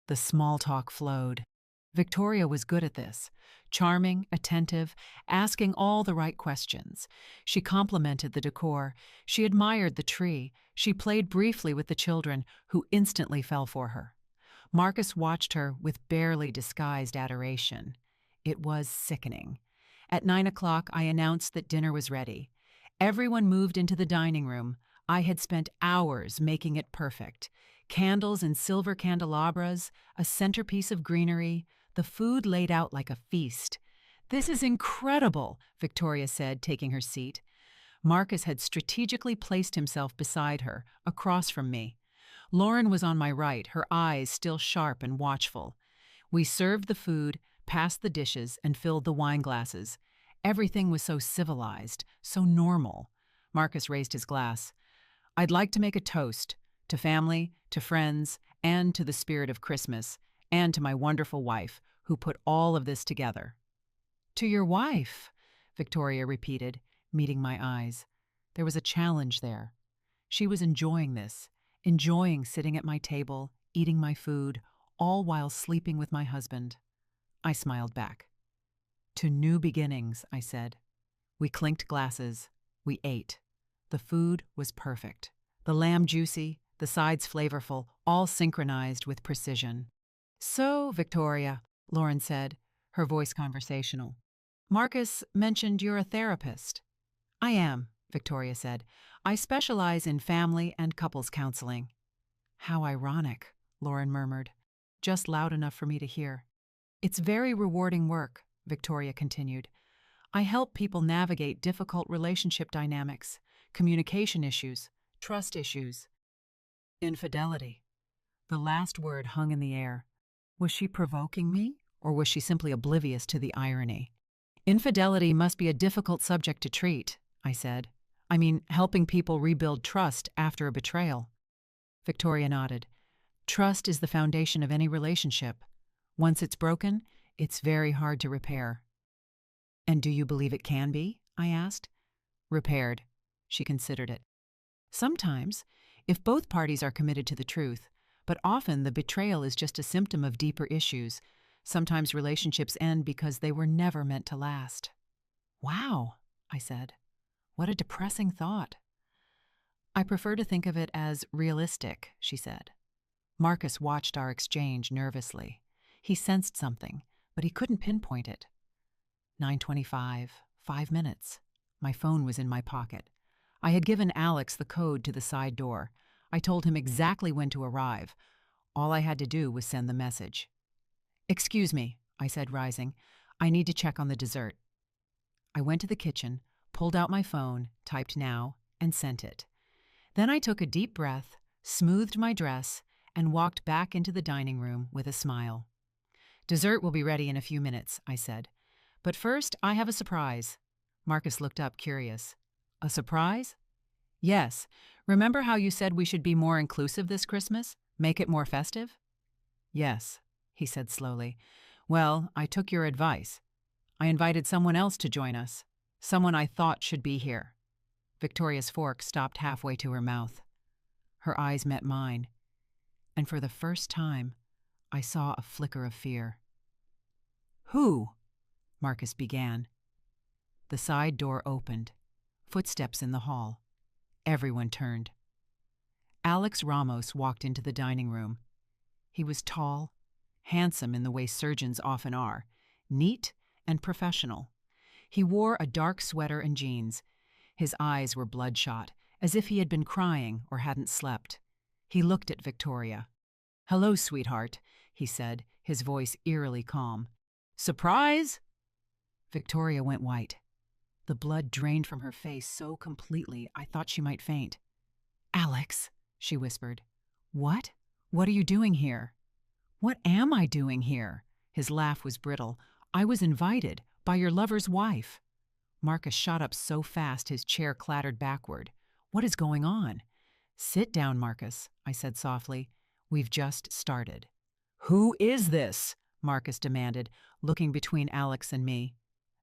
The small talk flowed. Victoria was good at this. Charming, attentive, asking all the right questions. She complimented the decor. She admired the tree. She played briefly with the children, who instantly fell for her. Marcus watched her with barely disguised adoration. It was sickening. At 9 o'clock, I announced that dinner was ready. Everyone moved into the dining room. I had spent hours making it perfect. Candles in silver candelabras, a centerpiece of greenery, the food laid out like a feast. "This is incredible," Victoria said, taking her seat. Marcus had strategically placed himself beside her, across from me. Lauren was on my right, her eyes still sharp and watchful. We served the food, passed the dishes, and filled the wine glasses. Everything was so civilized, so normal. Marcus raised his glass. "I'd like to make a toast to family, to friends, and to the spirit of Christmas, and to my wonderful wife, who put all of this together." "To your wife," Victoria repeated, meeting my eyes. There was a challenge there. She was enjoying this, enjoying sitting at my table, eating my food, all while sleeping with my husband. I smiled back. "To new beginnings," I said. We clinked glasses. We ate. The food was perfect. The lamb juicy, the sides flavorful, all synchronized with precision. "So, Victoria," Lauren said, her voice conversational, "Marcus mentioned you're a therapist." "I am," Victoria said. "I specialize in family and couples counseling." "How ironic," Lauren murmured, just loud enough for me to hear. "It's very rewarding work," Victoria continued. "I help people navigate difficult relationship dynamics, communication issues, trust issues, infidelity." The last word hung in the air. Was she provoking me, or was she simply oblivious to the irony? "Infidelity must be a difficult subject to treat," I said. "I mean, helping people rebuild trust after a betrayal." Victoria nodded. "Trust is the foundation of any relationship. Once it's broken, it's very hard to repair." "And do you believe it can be?" I asked. "Repaired." She considered it. "Sometimes, if both parties are committed to the truth, but often the betrayal is just a symptom of deeper issues. Sometimes relationships end because they were never meant to last." "Wow," I said. "What a depressing thought." "I prefer to think of it as realistic," she said. Marcus watched our exchange nervously. He sensed something, but he couldn't pinpoint it. 9:25, 5 minutes. My phone was in my pocket. I had given Alex the code to the side door. I told him exactly when to arrive. All I had to do was send the message. "Excuse me," I said, rising. "I need to check on the dessert." I went to the kitchen, pulled out my phone, typed now, and sent it. Then I took a deep breath, smoothed my dress, and walked back into the dining room with a smile. "Dessert will be ready in a few minutes," I said. "But first, I have a surprise." Marcus looked up, curious. "A surprise?" "Yes. Remember how you said we should be more inclusive this Christmas? Make it more festive?" "Yes," he said slowly. "Well, I took your advice. I invited someone else to join us. Someone I thought should be here." Victoria's fork stopped halfway to her mouth. Her eyes met mine. And for the first time, I saw a flicker of fear. "Who?" Marcus began. The side door opened. Footsteps in the hall. Everyone turned. Alex Ramos walked into the dining room. He was tall, handsome in the way surgeons often are, neat and professional. He wore a dark sweater and jeans. His eyes were bloodshot, as if he had been crying or hadn't slept. He looked at Victoria. "Hello, sweetheart," he said, his voice eerily calm. "Surprise?" Victoria went white. The blood drained from her face so completely I thought she might faint. "Alex," she whispered. "What? What are you doing here?" "What am I doing here?" His laugh was brittle. "I was invited by your lover's wife." Marcus shot up so fast his chair clattered backward. "What is going on?" "Sit down, Marcus," I said softly. "We've just started." "Who is this?" Marcus demanded, looking between Alex and me.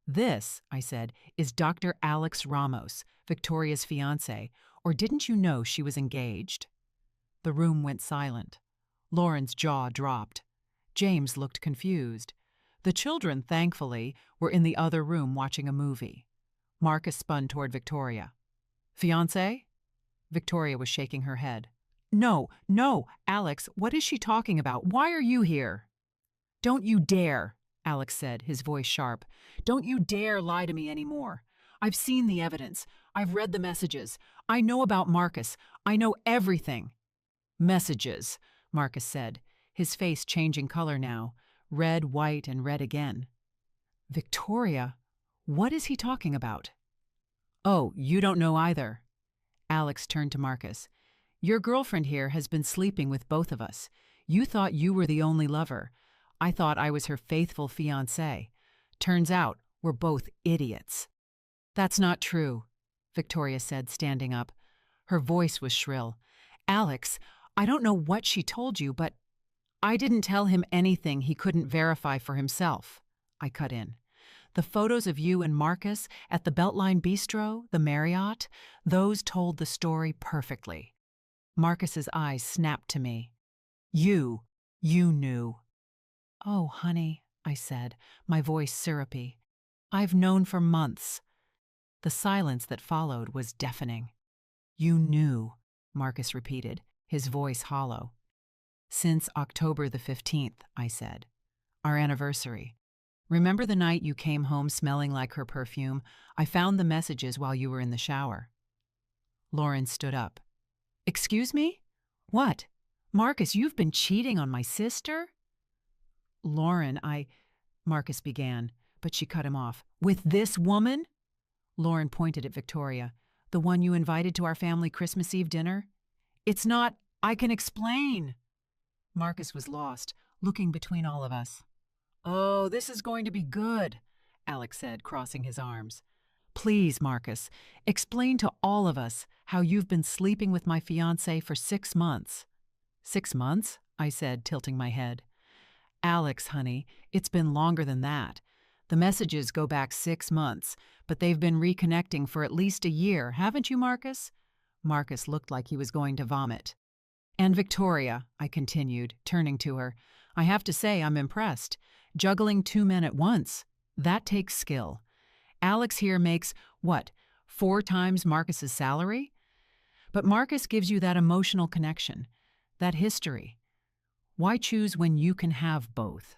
"This," I said, "is Dr. Alex Ramos, Victoria's fiancé, or didn't you know she was engaged?" The room went silent. Lauren's jaw dropped. James looked confused. The children, thankfully, were in the other room watching a movie. Marcus spun toward Victoria. "Fiancé?" Victoria was shaking her head. "No, no, Alex, what is she talking about? Why are you here?" "Don't you dare," Alex said, his voice sharp. "Don't you dare lie to me anymore. I've seen the evidence. I've read the messages. I know about Marcus. I know everything." "Messages," Marcus said, his face changing color now, red, white, and red again. "Victoria, what is he talking about?" "Oh, you don't know either." Alex turned to Marcus. "Your girlfriend here has been sleeping with both of us. You thought you were the only lover. I thought I was her faithful fiancé. Turns out we're both idiots." "That's not true," Victoria said, standing up. Her voice was shrill. "Alex, I don't know what she told you, but I didn't tell him anything he couldn't verify for himself." I cut in. "The photos of you and Marcus at the Beltline Bistro, the Marriott, those told the story perfectly." Marcus's eyes snapped to me. You knew." "Oh, honey," I said, my voice syrupy. "I've known for months." The silence that followed was deafening. "You knew," Marcus repeated, his voice hollow. "Since October the 15th, I said. "Our anniversary. Remember the night you came home smelling like her perfume? I found the messages while you were in the shower." Lauren stood up. "Excuse me? What? Marcus, you've been cheating on my sister?" "Lauren, Marcus began, but she cut him off. "With this woman?" Lauren pointed at Victoria. "The one you invited to our family Christmas Eve dinner?" "It's not. I can explain." Marcus was lost, looking between all of us. "Oh, this is going to be good," Alex said, crossing his arms. "Please, Marcus, explain to all of us how you've been sleeping with my fiancé for 6 months." "6 months?" I said, tilting my head. "Alex, honey, it's been longer than that. The messages go back 6 months, but they've been reconnecting for at least a year, haven't you, Marcus?" Marcus looked like he was going to vomit. "And Victoria," I continued, turning to her, "I have to say I'm impressed. Juggling 2 men at once, that takes skill. Alex here makes, what, 4 times Marcus's salary? But Marcus gives you that emotional connection, that history. Why choose when you can have both?"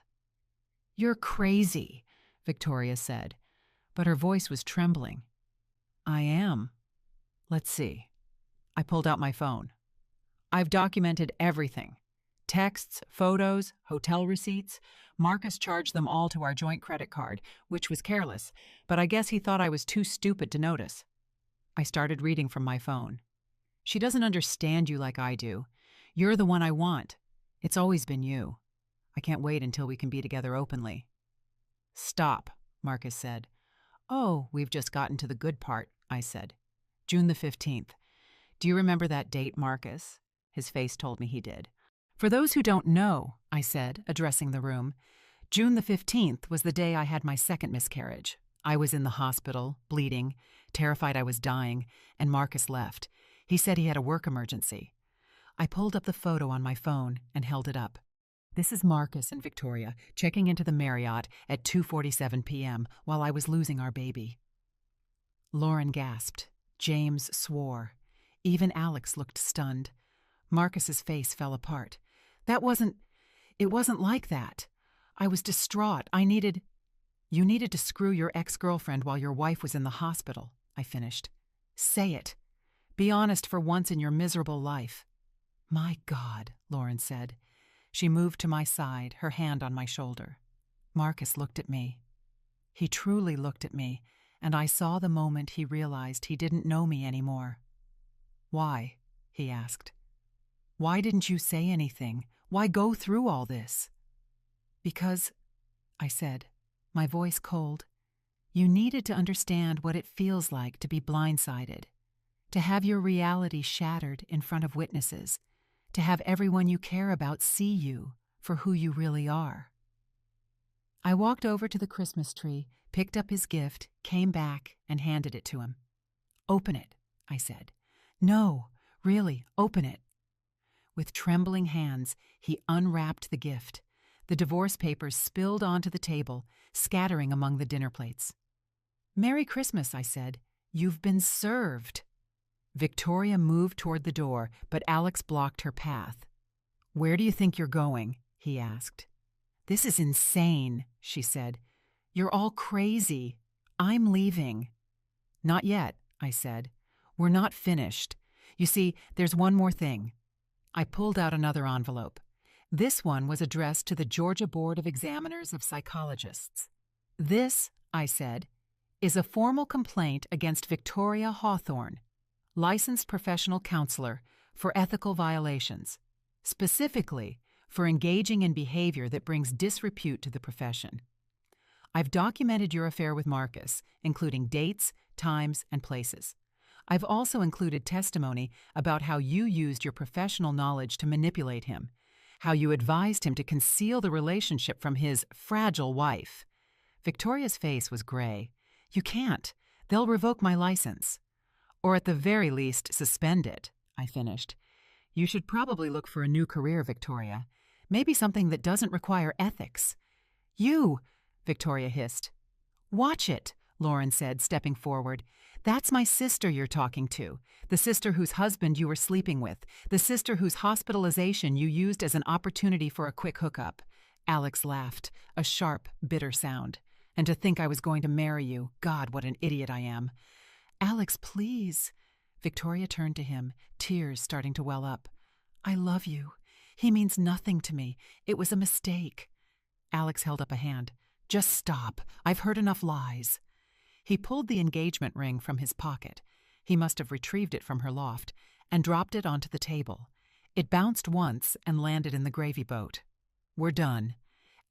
"You're crazy," Victoria said, but her voice was trembling. "I am. Let's see." I pulled out my phone. "I've documented everything. Texts, photos, hotel receipts. Marcus charged them all to our joint credit card, which was careless, but I guess he thought I was too stupid to notice." I started reading from my phone. "She doesn't understand you like I do. You're the one I want. It's always been you. I can't wait until we can be together openly." "Stop," Marcus said. "Oh, we've just gotten to the good part," I said. "June the 15th. Do you remember that date, Marcus?" His face told me he did. "For those who don't know," I said, addressing the room, "June the 15th was the day I had my second miscarriage. I was in the hospital, bleeding, terrified I was dying, and Marcus left. He said he had a work emergency." I pulled up the photo on my phone and held it up. "This is Marcus and Victoria checking into the Marriott at 2:47 p.m. while I was losing our baby." Lauren gasped. James swore. Even Alex looked stunned. Marcus's face fell apart. It wasn't like that. I was distraught. You needed to screw your ex-girlfriend while your wife was in the hospital," I finished. "Say it. Be honest for once in your miserable life." "My God," Lauren said. She moved to my side, her hand on my shoulder. Marcus looked at me. He truly looked at me, and I saw the moment he realized he didn't know me anymore. "Why?" he asked. "Why didn't you say anything? Why go through all this?" "Because," I said, my voice cold, "you needed to understand what it feels like to be blindsided, to have your reality shattered in front of witnesses, to have everyone you care about see you for who you really are." I walked over to the Christmas tree, picked up his gift, came back, and handed it to him. "Open it," I said. "No, really, open it." With trembling hands, he unwrapped the gift. The divorce papers spilled onto the table, scattering among the dinner plates. "Merry Christmas," I said. "You've been served." Victoria moved toward the door, but Alex blocked her path. "Where do you think you're going?" he asked. "This is insane," she said. "You're all crazy. I'm leaving." "Not yet," I said. "We're not finished. You see, there's one more thing." I pulled out another envelope. This one was addressed to the Georgia Board of Examiners of Psychologists. "This," I said, "is a formal complaint against Victoria Hawthorne, licensed professional counselor, for ethical violations, specifically for engaging in behavior that brings disrepute to the profession. I've documented your affair with Marcus, including dates, times, and places. I've also included testimony about how you used your professional knowledge to manipulate him, how you advised him to conceal the relationship from his fragile wife." Victoria's face was gray. "You can't. They'll revoke my license." "Or at the very least, suspend it," I finished. "You should probably look for a new career, Victoria. Maybe something that doesn't require ethics." "You!" Victoria hissed. "Watch it," Lauren said, stepping forward. "That's my sister you're talking to, the sister whose husband you were sleeping with, the sister whose hospitalization you used as an opportunity for a quick hookup." Alex laughed, a sharp, bitter sound. "And to think I was going to marry you. God, what an idiot I am." "Alex, please." Victoria turned to him, tears starting to well up. "I love you. He means nothing to me. It was a mistake." Alex held up a hand. "Just stop. I've heard enough lies." He pulled the engagement ring from his pocket. He must have retrieved it from her loft, and dropped it onto the table. It bounced once and landed in the gravy boat. "We're done.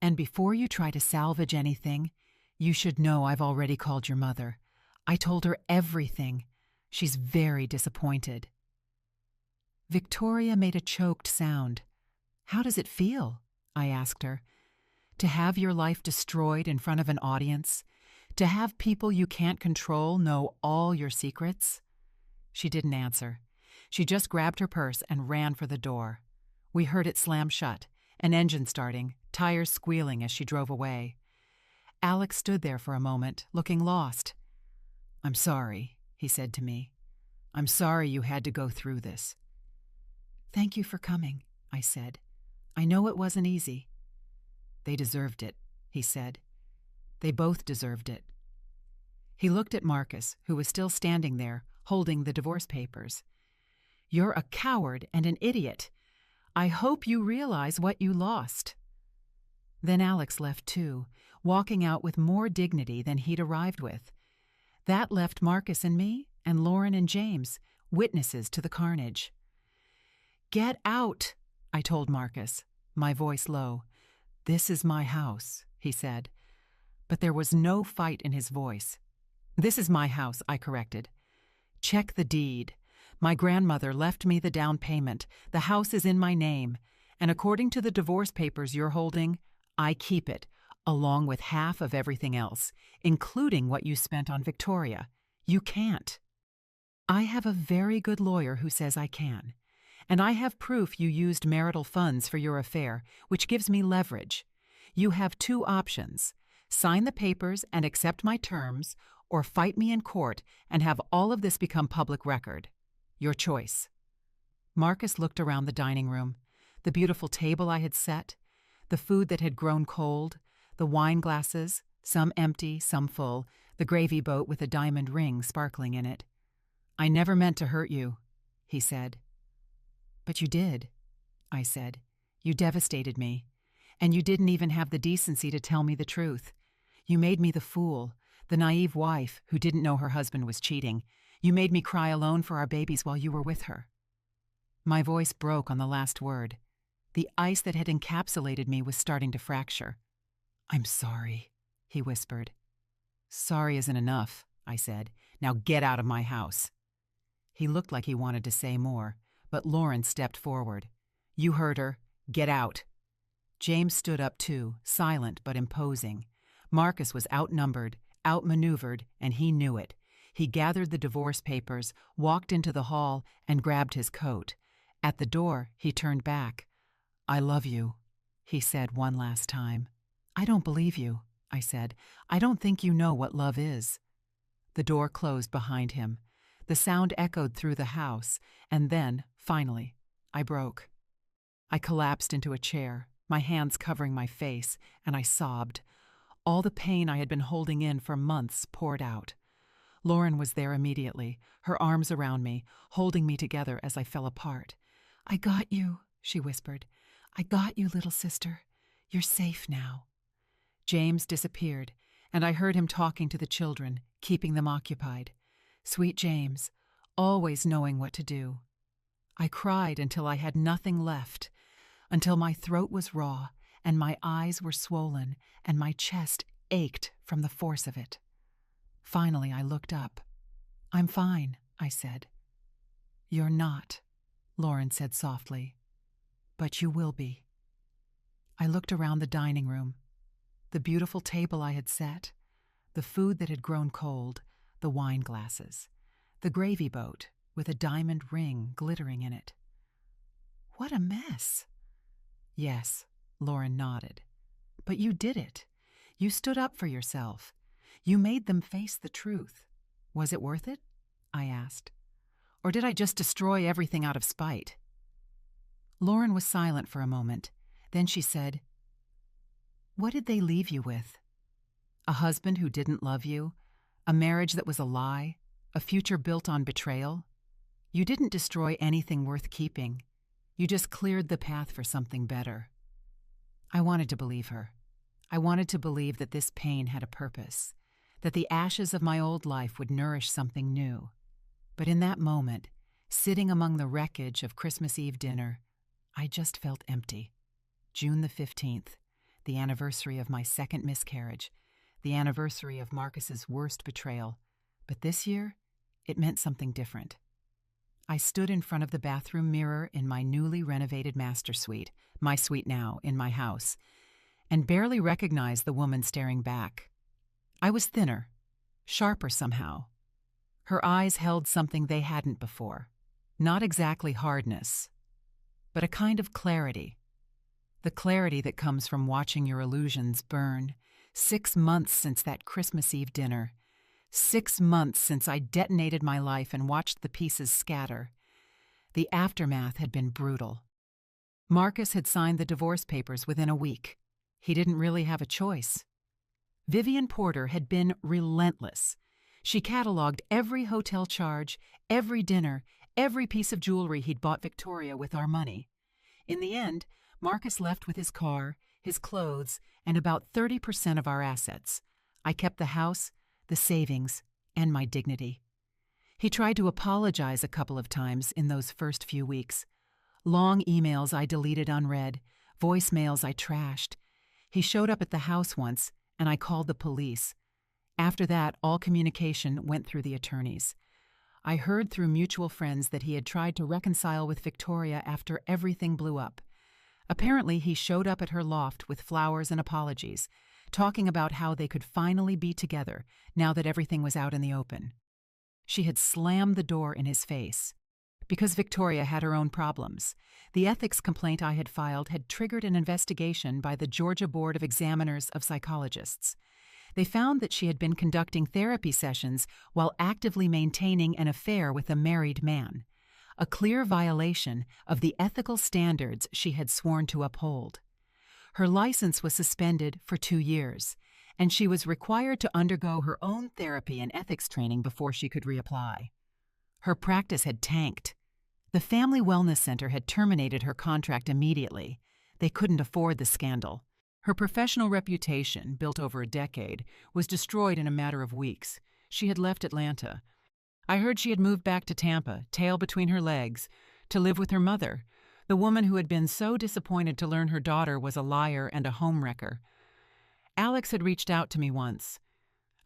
And before you try to salvage anything, you should know I've already called your mother. I told her everything. She's very disappointed." Victoria made a choked sound. "How does it feel?" I asked her. "To have your life destroyed in front of an audience? To have people you can't control know all your secrets?" She didn't answer. She just grabbed her purse and ran for the door. We heard it slam shut, an engine starting, tires squealing as she drove away. Alex stood there for a moment, looking lost. "I'm sorry," he said to me. "I'm sorry you had to go through this." "Thank you for coming," I said. "I know it wasn't easy." "They deserved it," he said. "They both deserved it." He looked at Marcus, who was still standing there, holding the divorce papers. "You're a coward and an idiot. I hope you realize what you lost." Then Alex left too, walking out with more dignity than he'd arrived with. That left Marcus and me, and Lauren and James, witnesses to the carnage. "Get out," I told Marcus, my voice low. "This is my house," he said. But there was no fight in his voice. "This is my house," I corrected. "Check the deed. My grandmother left me the down payment. The house is in my name. And according to the divorce papers you're holding, I keep it, along with half of everything else, including what you spent on Victoria. You can't." "I have a very good lawyer who says I can. And I have proof you used marital funds for your affair, which gives me leverage. You have two options. Sign the papers and accept my terms, or fight me in court and have all of this become public record. Your choice." Marcus looked around the dining room, the beautiful table I had set, the food that had grown cold, the wine glasses, some empty, some full, the gravy boat with a diamond ring sparkling in it. "I never meant to hurt you," he said. "But you did," I said. "You devastated me. And you didn't even have the decency to tell me the truth. You made me the fool, the naive wife who didn't know her husband was cheating. You made me cry alone for our babies while you were with her." My voice broke on the last word. The ice that had encapsulated me was starting to fracture. "I'm sorry," he whispered. "Sorry isn't enough," I said. "Now get out of my house." He looked like he wanted to say more, but Lauren stepped forward. "You heard her. Get out." James stood up too, silent but imposing. Marcus was outnumbered, outmaneuvered, and he knew it. He gathered the divorce papers, walked into the hall, and grabbed his coat. At the door, he turned back. "I love you," he said one last time. "I don't believe you," I said. "I don't think you know what love is." The door closed behind him. The sound echoed through the house, and then, finally, I broke. I collapsed into a chair, my hands covering my face, and I sobbed. All the pain I had been holding in for months poured out. Lauren was there immediately, her arms around me, holding me together as I fell apart. "I got you," she whispered. "I got you, little sister. You're safe now." James disappeared, and I heard him talking to the children, keeping them occupied. Sweet James, always knowing what to do. I cried until I had nothing left, until my throat was raw, and my eyes were swollen, and my chest ached from the force of it. Finally, I looked up. "I'm fine," I said. "You're not," Lauren said softly. "But you will be." I looked around the dining room. The beautiful table I had set, the food that had grown cold, the wine glasses, the gravy boat with a diamond ring glittering in it. "What a mess." "Yes," Lauren nodded. "But you did it. You stood up for yourself. You made them face the truth. Was it worth it?" I asked. "Or did I just destroy everything out of spite?" Lauren was silent for a moment. Then she said, "What did they leave you with? A husband who didn't love you? A marriage that was a lie? A future built on betrayal? You didn't destroy anything worth keeping. You just cleared the path for something better." I wanted to believe her. I wanted to believe that this pain had a purpose, that the ashes of my old life would nourish something new. But in that moment, sitting among the wreckage of Christmas Eve dinner, I just felt empty. June the 15th, the anniversary of my second miscarriage, the anniversary of Marcus's worst betrayal. But this year, it meant something different. I stood in front of the bathroom mirror in my newly renovated master suite, my suite now, in my house, and barely recognized the woman staring back. I was thinner, sharper somehow. Her eyes held something they hadn't before. Not exactly hardness, but a kind of clarity. The clarity that comes from watching your illusions burn. 6 months since that Christmas Eve dinner. 6 months since I detonated my life and watched the pieces scatter. The aftermath had been brutal. Marcus had signed the divorce papers within a week. He didn't really have a choice. Vivian Porter had been relentless. She cataloged every hotel charge, every dinner, every piece of jewelry he'd bought Victoria with our money. In the end, Marcus left with his car, his clothes, and about 30% of our assets. I kept the house, the savings, and my dignity. He tried to apologize a couple of times in those first few weeks. Long emails I deleted unread, voicemails I trashed. He showed up at the house once, and I called the police. After that, all communication went through the attorneys. I heard through mutual friends that he had tried to reconcile with Victoria after everything blew up. Apparently, he showed up at her loft with flowers and apologies, talking about how they could finally be together now that everything was out in the open. She had slammed the door in his face. Because Victoria had her own problems, the ethics complaint I had filed had triggered an investigation by the Georgia Board of Examiners of Psychologists. They found that she had been conducting therapy sessions while actively maintaining an affair with a married man, a clear violation of the ethical standards she had sworn to uphold. Her license was suspended for 2 years, and she was required to undergo her own therapy and ethics training before she could reapply. Her practice had tanked. The Family Wellness Center had terminated her contract immediately. They couldn't afford the scandal. Her professional reputation, built over a decade, was destroyed in a matter of weeks. She had left Atlanta. I heard she had moved back to Tampa, tail between her legs, to live with her mother, the woman who had been so disappointed to learn her daughter was a liar and a homewrecker. Alex had reached out to me once.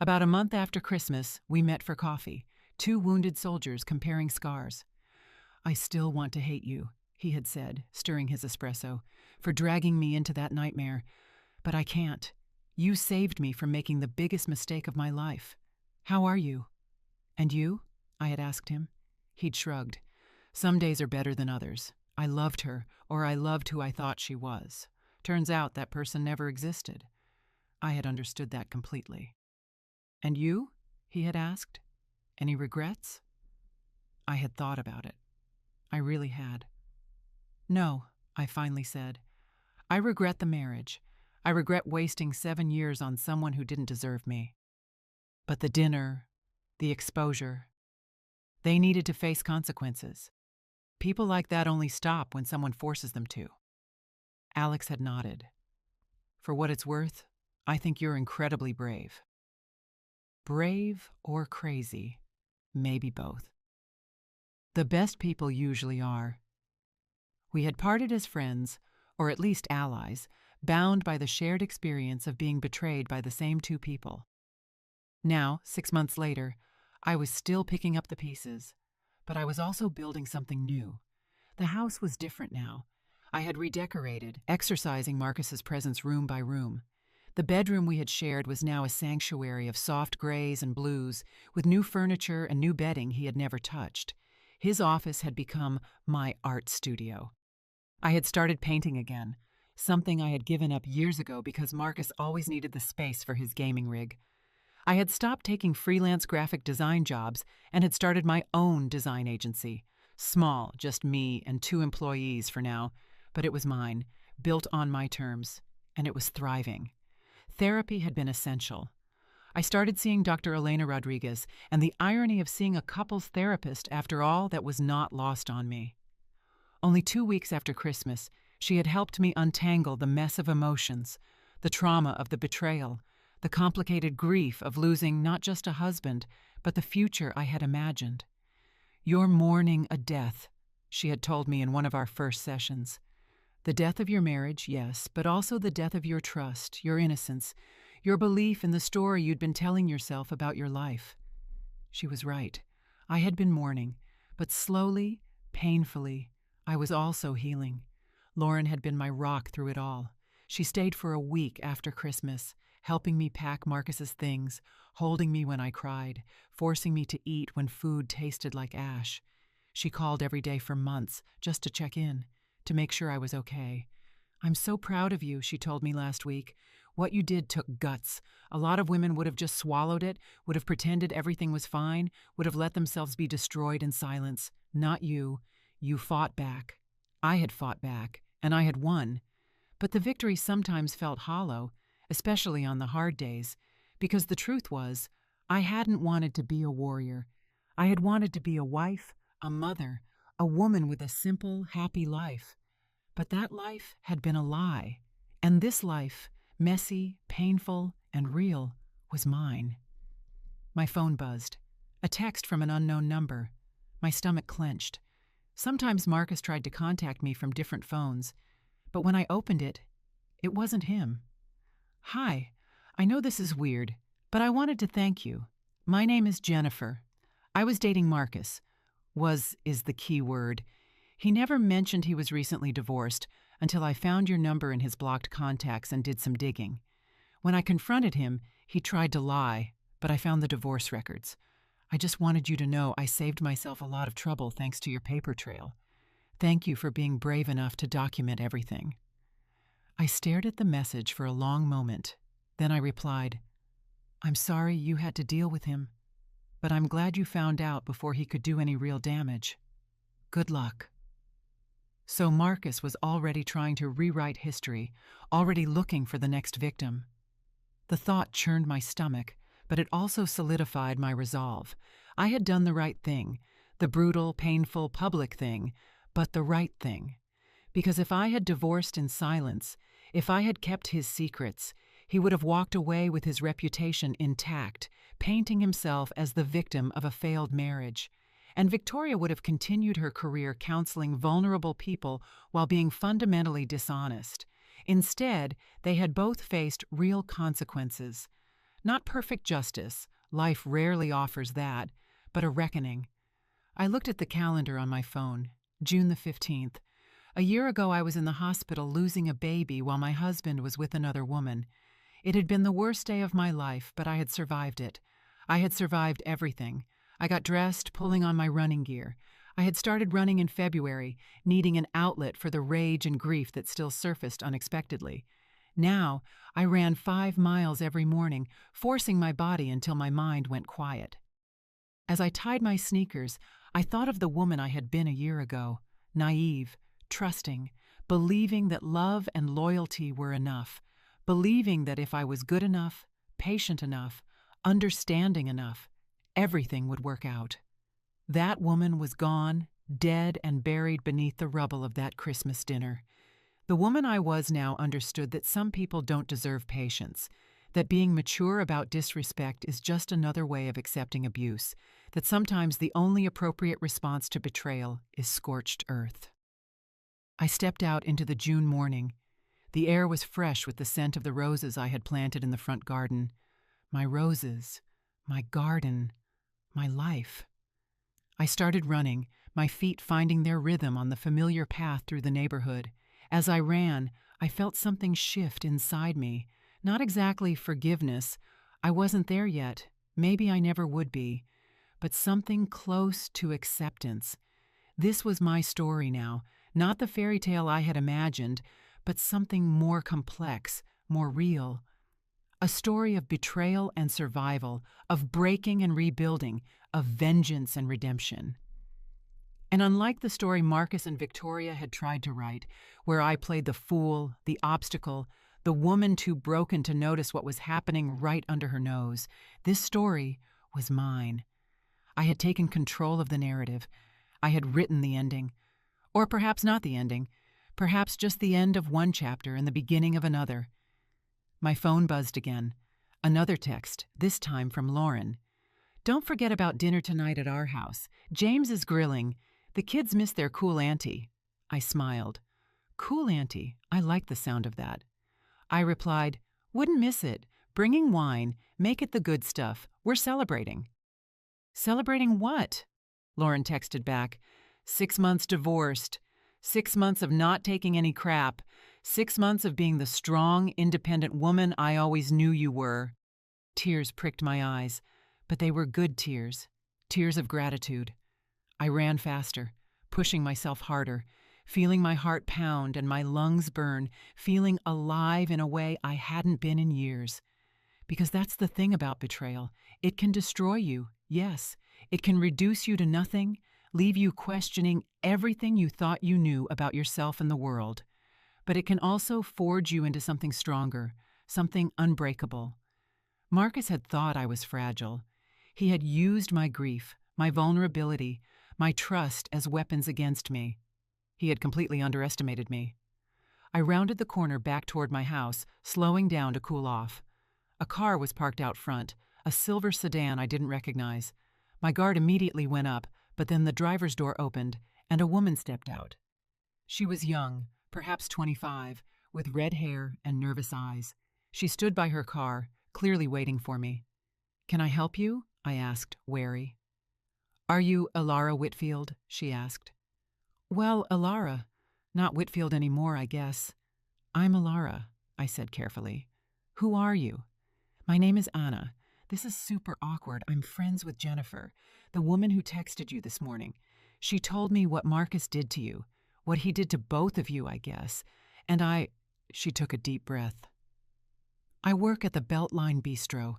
About a month after Christmas, we met for coffee, 2 wounded soldiers comparing scars. "I still want to hate you," he had said, stirring his espresso, "for dragging me into that nightmare. But I can't. You saved me from making the biggest mistake of my life. How are you?" "And you?" I had asked him. He'd shrugged. "Some days are better than others. I loved her, or I loved who I thought she was. Turns out that person never existed." I had understood that completely. "And you?" he had asked. "Any regrets?" I had thought about it. I really had. "No," I finally said. "I regret the marriage. I regret wasting 7 years on someone who didn't deserve me. But the dinner, the exposure, they needed to face consequences. People like that only stop when someone forces them to." Alex had nodded. "For what it's worth, I think you're incredibly brave." Brave or crazy, maybe both. The best people usually are. We had parted as friends, or at least allies, bound by the shared experience of being betrayed by the same two people. Now, 6 months later, I was still picking up the pieces, but I was also building something new. The house was different now. I had redecorated, exercising Marcus's presence room by room. The bedroom we had shared was now a sanctuary of soft grays and blues, with new furniture and new bedding he had never touched. His office had become my art studio. I had started painting again, something I had given up years ago because Marcus always needed the space for his gaming rig. I had stopped taking freelance graphic design jobs and had started my own design agency. Small, just me and 2 employees for now, but it was mine, built on my terms, and it was thriving. Therapy had been essential. I started seeing Dr. Elena Rodriguez, and the irony of seeing a couples therapist, after all, that was not lost on me. Only 2 weeks after Christmas, she had helped me untangle the mess of emotions, the trauma of the betrayal, the complicated grief of losing not just a husband, but the future I had imagined. "You're mourning a death," she had told me in one of our first sessions. "The death of your marriage, yes, but also the death of your trust, your innocence, your belief in the story you'd been telling yourself about your life." She was right. I had been mourning, but slowly, painfully, I was also healing. Lauren had been my rock through it all. She stayed for a week after Christmas, helping me pack Marcus's things, holding me when I cried, forcing me to eat when food tasted like ash. She called every day for months just to check in, to make sure I was okay. "I'm so proud of you," she told me last week. "What you did took guts. A lot of women would have just swallowed it, would have pretended everything was fine, would have let themselves be destroyed in silence. Not you. You fought back. I had fought back, and I had won. But the victory sometimes felt hollow, especially on the hard days, because the truth was, I hadn't wanted to be a warrior. I had wanted to be a wife, a mother, a woman with a simple, happy life. But that life had been a lie, and this life, messy, painful, and real, was mine." My phone buzzed. A text from an unknown number. My stomach clenched. Sometimes Marcus tried to contact me from different phones, but when I opened it, it wasn't him. "Hi, I know this is weird, but I wanted to thank you. My name is Jennifer. I was dating Marcus. Was is the key word. He never mentioned he was recently divorced until I found your number in his blocked contacts and did some digging. When I confronted him, he tried to lie, but I found the divorce records. I just wanted you to know I saved myself a lot of trouble thanks to your paper trail. Thank you for being brave enough to document everything." I stared at the message for a long moment. Then I replied, "I'm sorry you had to deal with him, but I'm glad you found out before he could do any real damage. Good luck." So Marcus was already trying to rewrite history, already looking for the next victim. The thought churned my stomach, but it also solidified my resolve. I had done the right thing, the brutal, painful, public thing, but the right thing. Because if I had divorced in silence, if I had kept his secrets, he would have walked away with his reputation intact, painting himself as the victim of a failed marriage. And Victoria would have continued her career counseling vulnerable people while being fundamentally dishonest. Instead, they had both faced real consequences. Not perfect justice, life rarely offers that, but a reckoning. I looked at the calendar on my phone, June the 15th. A year ago I was in the hospital losing a baby while my husband was with another woman. It had been the worst day of my life, but I had survived it. I had survived everything. I got dressed, pulling on my running gear. I had started running in February, needing an outlet for the rage and grief that still surfaced unexpectedly. Now, I ran 5 miles every morning, forcing my body until my mind went quiet. As I tied my sneakers, I thought of the woman I had been a year ago, naive, trusting, believing that love and loyalty were enough, believing that if I was good enough, patient enough, understanding enough, everything would work out. That woman was gone, dead and buried beneath the rubble of that Christmas dinner. The woman I was now understood that some people don't deserve patience, that being mature about disrespect is just another way of accepting abuse, that sometimes the only appropriate response to betrayal is scorched earth. I stepped out into the June morning. The air was fresh with the scent of the roses I had planted in the front garden. My roses, my garden, my life. I started running, my feet finding their rhythm on the familiar path through the neighborhood. As I ran, I felt something shift inside me. Not exactly forgiveness. I wasn't there yet. Maybe I never would be. But something close to acceptance. This was my story now, not the fairy tale I had imagined, but something more complex, more real. A story of betrayal and survival, of breaking and rebuilding, of vengeance and redemption. And unlike the story Marcus and Victoria had tried to write, where I played the fool, the obstacle, the woman too broken to notice what was happening right under her nose, this story was mine. I had taken control of the narrative. I had written the ending. Or perhaps not the ending. Perhaps just the end of one chapter and the beginning of another. My phone buzzed again. Another text, this time from Lauren. "Don't forget about dinner tonight at our house. James is grilling. The kids miss their cool auntie." I smiled. Cool auntie, I liked the sound of that. I replied, "Wouldn't miss it. Bringing wine. Make it the good stuff. We're celebrating." "Celebrating what?" Lauren texted back. 6 months divorced. 6 months of not taking any crap. 6 months of being the strong, independent woman I always knew you were. Tears pricked my eyes, but they were good tears. Tears of gratitude. I ran faster, pushing myself harder, feeling my heart pound and my lungs burn, feeling alive in a way I hadn't been in years. Because that's the thing about betrayal. It can destroy you, yes. It can reduce you to nothing, leave you questioning everything you thought you knew about yourself and the world. But it can also forge you into something stronger, something unbreakable. Marcus had thought I was fragile. He had used my grief, my vulnerability, my trust as weapons against me. He had completely underestimated me. I rounded the corner back toward my house, slowing down to cool off. A car was parked out front, a silver sedan I didn't recognize. My guard immediately went up, but then the driver's door opened, and a woman stepped out. She was young, perhaps 25, with red hair and nervous eyes. She stood by her car, clearly waiting for me. "Can I help you?" I asked, wary. "Are you Alara Whitfield?" she asked. "Well, Alara. Not Whitfield anymore, I guess." "I'm Alara," I said carefully. "Who are you?" "My name is Anna. This is super awkward. I'm friends with Jennifer, the woman who texted you this morning. She told me what Marcus did to you, what he did to both of you, I guess. And She took a deep breath. "I work at the Beltline Bistro.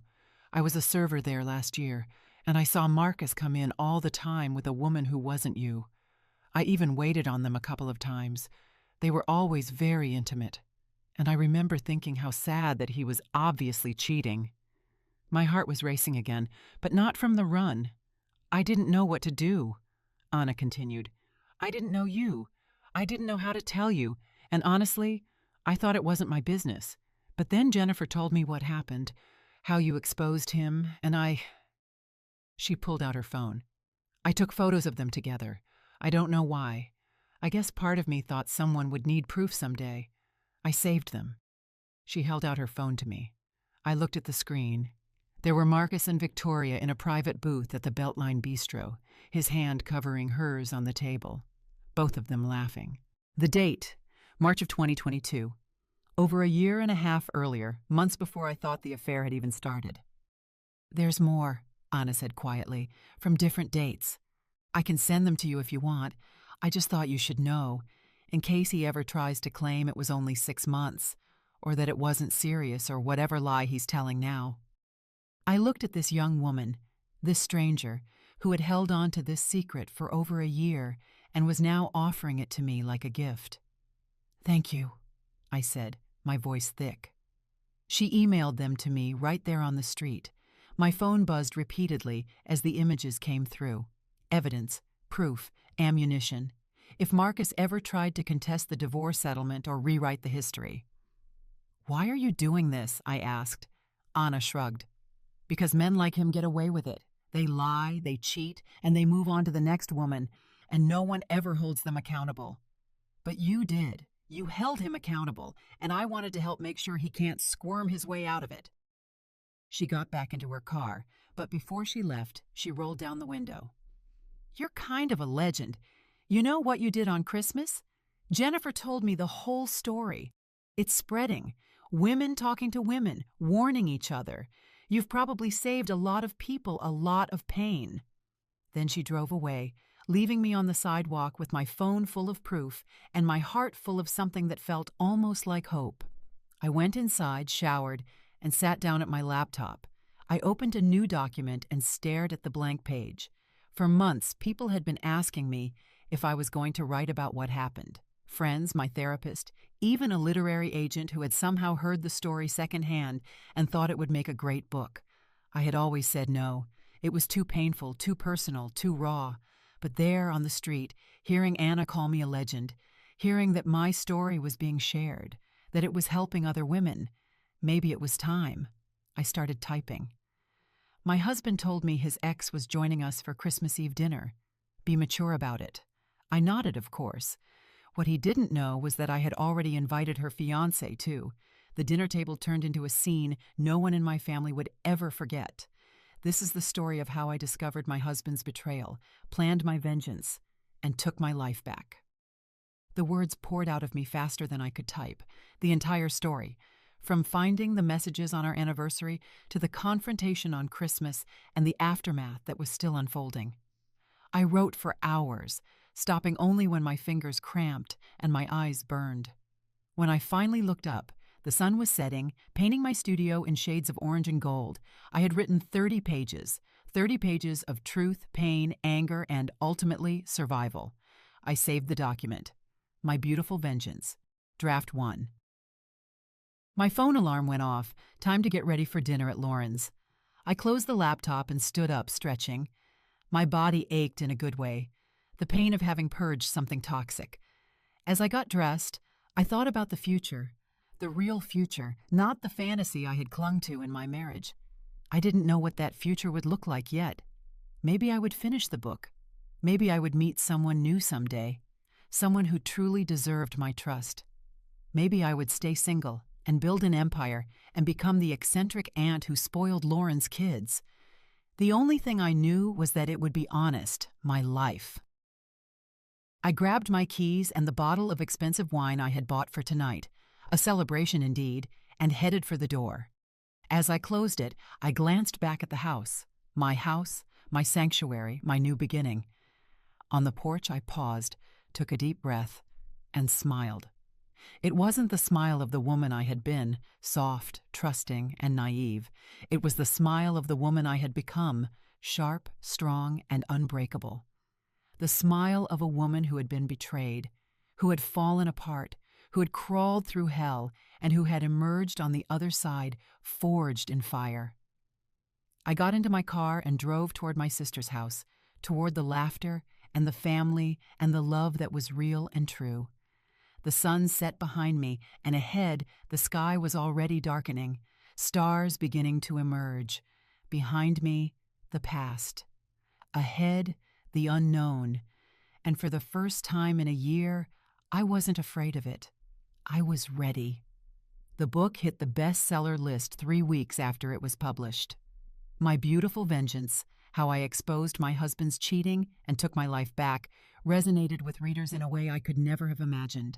I was a server there last year, and I saw Marcus come in all the time with a woman who wasn't you. I even waited on them a couple of times. They were always very intimate. And I remember thinking how sad that he was obviously cheating." My heart was racing again, but not from the run. "I didn't know what to do," Anna continued. "I didn't know you. I didn't know how to tell you, and honestly, I thought it wasn't my business. But then Jennifer told me what happened, how you exposed him, and She pulled out her phone. "I took photos of them together. I don't know why. I guess part of me thought someone would need proof someday. I saved them." She held out her phone to me. I looked at the screen. There were Marcus and Victoria in a private booth at the Beltline Bistro, his hand covering hers on the table, both of them laughing. The date, March of 2022. over a year and a half earlier, months before I thought the affair had even started. There's more, Anna said quietly, from different dates. I can send them to you if you want. I just thought you should know, in case he ever tries to claim it was only 6 months, or that it wasn't serious, or whatever lie he's telling now. I looked at this young woman, this stranger, who had held on to this secret for over a year and was now offering it to me like a gift. Thank you, I said, my voice thick. She emailed them to me right there on the street. My phone buzzed repeatedly as the images came through. Evidence, proof, ammunition. If Marcus ever tried to contest the divorce settlement or rewrite the history. Why are you doing this? I asked. Anna shrugged. Because men like him get away with it. They lie, they cheat, and they move on to the next woman, and no one ever holds them accountable. But you did. You held him accountable, and I wanted to help make sure he can't squirm his way out of it. She got back into her car, but before she left, she rolled down the window. You're kind of a legend. You know what you did on Christmas? Jennifer told me the whole story. It's spreading. Women talking to women, warning each other. You've probably saved a lot of people a lot of pain. Then she drove away, leaving me on the sidewalk with my phone full of proof and my heart full of something that felt almost like hope. I went inside, showered, and sat down at my laptop. I opened a new document and stared at the blank page. For months, people had been asking me if I was going to write about what happened. Friends, my therapist, even a literary agent who had somehow heard the story secondhand and thought it would make a great book. I had always said no. It was too painful, too personal, too raw. But there on the street, hearing Anna call me a legend, hearing that my story was being shared, that it was helping other women, maybe it was time. I started typing. My husband told me his ex was joining us for Christmas Eve dinner. Be mature about it. I nodded, of course. What he didn't know was that I had already invited her fiancé, too. The dinner table turned into a scene no one in my family would ever forget. This is the story of how I discovered my husband's betrayal, planned my vengeance, and took my life back. The words poured out of me faster than I could type. The entire story, from finding the messages on our anniversary to the confrontation on Christmas and the aftermath that was still unfolding. I wrote for hours, stopping only when my fingers cramped and my eyes burned. When I finally looked up, the sun was setting, painting my studio in shades of orange and gold. I had written 30 pages of truth, pain, anger, and ultimately survival. I saved the document. My Beautiful Vengeance. Draft 1. My phone alarm went off. Time to get ready for dinner at Lauren's. I closed the laptop and stood up, stretching. My body ached in a good way, the pain of having purged something toxic. As I got dressed, I thought about the future, the real future, not the fantasy I had clung to in my marriage. I didn't know what that future would look like yet. Maybe I would finish the book. Maybe I would meet someone new someday, someone who truly deserved my trust. Maybe I would stay single and build an empire and become the eccentric aunt who spoiled Lauren's kids. The only thing I knew was that it would be honest, my life. I grabbed my keys and the bottle of expensive wine I had bought for tonight, a celebration indeed, and headed for the door. As I closed it, I glanced back at the house, my sanctuary, my new beginning. On the porch, I paused, took a deep breath, and smiled. It wasn't the smile of the woman I had been, soft, trusting, and naive. It was the smile of the woman I had become, sharp, strong, and unbreakable. The smile of a woman who had been betrayed, who had fallen apart, who had crawled through hell, and who had emerged on the other side, forged in fire. I got into my car and drove toward my sister's house, toward the laughter and the family and the love that was real and true. The sun set behind me, and ahead the sky was already darkening, stars beginning to emerge. Behind me, the past. Ahead, the unknown. And for the first time in a year, I wasn't afraid of it. I was ready. The book hit the bestseller list 3 weeks after it was published. My Beautiful Vengeance, How I Exposed My Husband's Cheating and Took My Life Back, resonated with readers in a way I could never have imagined.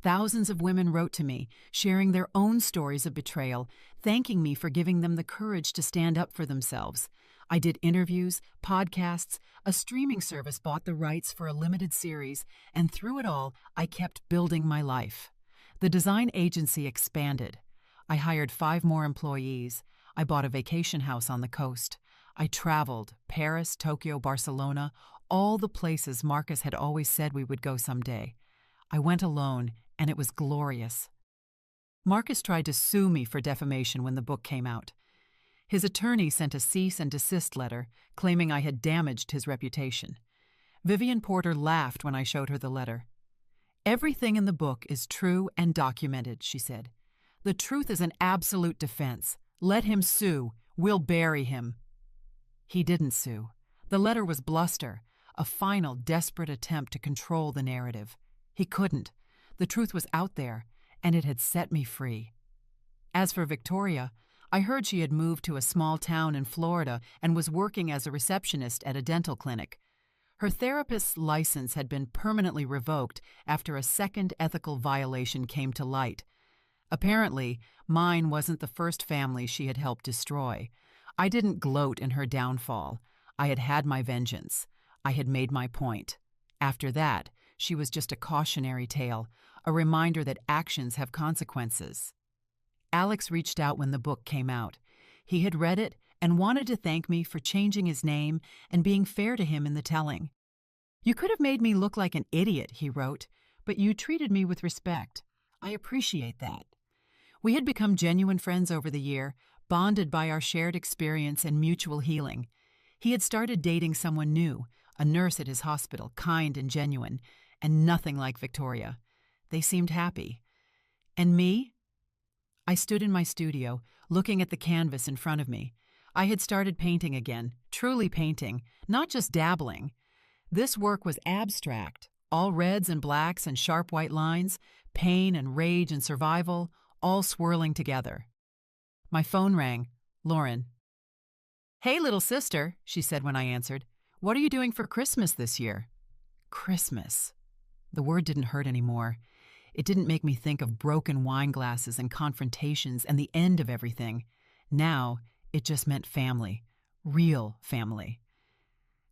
Thousands of women wrote to me, sharing their own stories of betrayal, thanking me for giving them the courage to stand up for themselves. I did interviews, podcasts, a streaming service bought the rights for a limited series, and through it all, I kept building my life. The design agency expanded. I hired 5 more employees. I bought a vacation house on the coast. I traveled, Paris, Tokyo, Barcelona, all the places Marcus had always said we would go someday. I went alone, and it was glorious. Marcus tried to sue me for defamation when the book came out. His attorney sent a cease and desist letter claiming I had damaged his reputation. Vivian Porter laughed when I showed her the letter. "Everything in the book is true and documented," she said. "The truth is an absolute defense. Let him sue. We'll bury him." He didn't sue. The letter was bluster, a final, desperate attempt to control the narrative. He couldn't. The truth was out there, and it had set me free. As for Victoria, I heard she had moved to a small town in Florida and was working as a receptionist at a dental clinic. Her therapist's license had been permanently revoked after a second ethical violation came to light. Apparently, mine wasn't the first family she had helped destroy. I didn't gloat in her downfall. I had had my vengeance. I had made my point. After that, she was just a cautionary tale, a reminder that actions have consequences. Alex reached out when the book came out. He had read it and wanted to thank me for changing his name and being fair to him in the telling. "You could have made me look like an idiot," he wrote, "but you treated me with respect. I appreciate that." We had become genuine friends over the year, bonded by our shared experience and mutual healing. He had started dating someone new, a nurse at his hospital, kind and genuine, and nothing like Victoria. They seemed happy. And me? I stood in my studio, looking at the canvas in front of me. I had started painting again, truly painting, not just dabbling. This work was abstract, all reds and blacks and sharp white lines, pain and rage and survival, all swirling together. My phone rang. Lauren. "Hey, little sister," she said when I answered. "What are you doing for Christmas this year?" Christmas. The word didn't hurt anymore. It didn't make me think of broken wine glasses and confrontations and the end of everything. Now, it just meant family. Real family.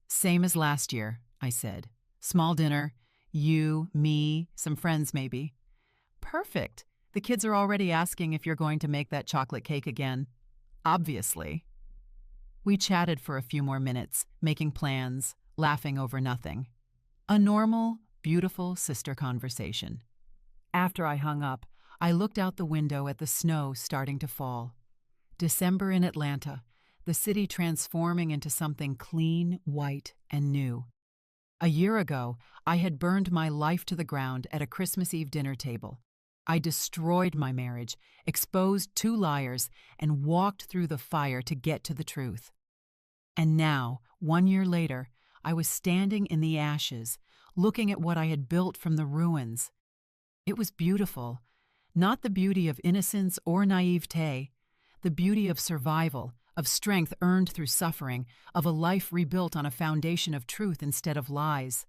"Same as last year," I said. "Small dinner. You, me, some friends maybe." "Perfect. The kids are already asking if you're going to make that chocolate cake again." "Obviously." We chatted for a few more minutes, making plans, laughing over nothing. A normal, beautiful sister conversation. After I hung up, I looked out the window at the snow starting to fall. December in Atlanta, the city transforming into something clean, white, and new. A year ago, I had burned my life to the ground at a Christmas Eve dinner table. I destroyed my marriage, exposed 2 liars, and walked through the fire to get to the truth. And now, 1 year later, I was standing in the ashes, looking at what I had built from the ruins. It was beautiful, not the beauty of innocence or naivete, the beauty of survival, of strength earned through suffering, of a life rebuilt on a foundation of truth instead of lies.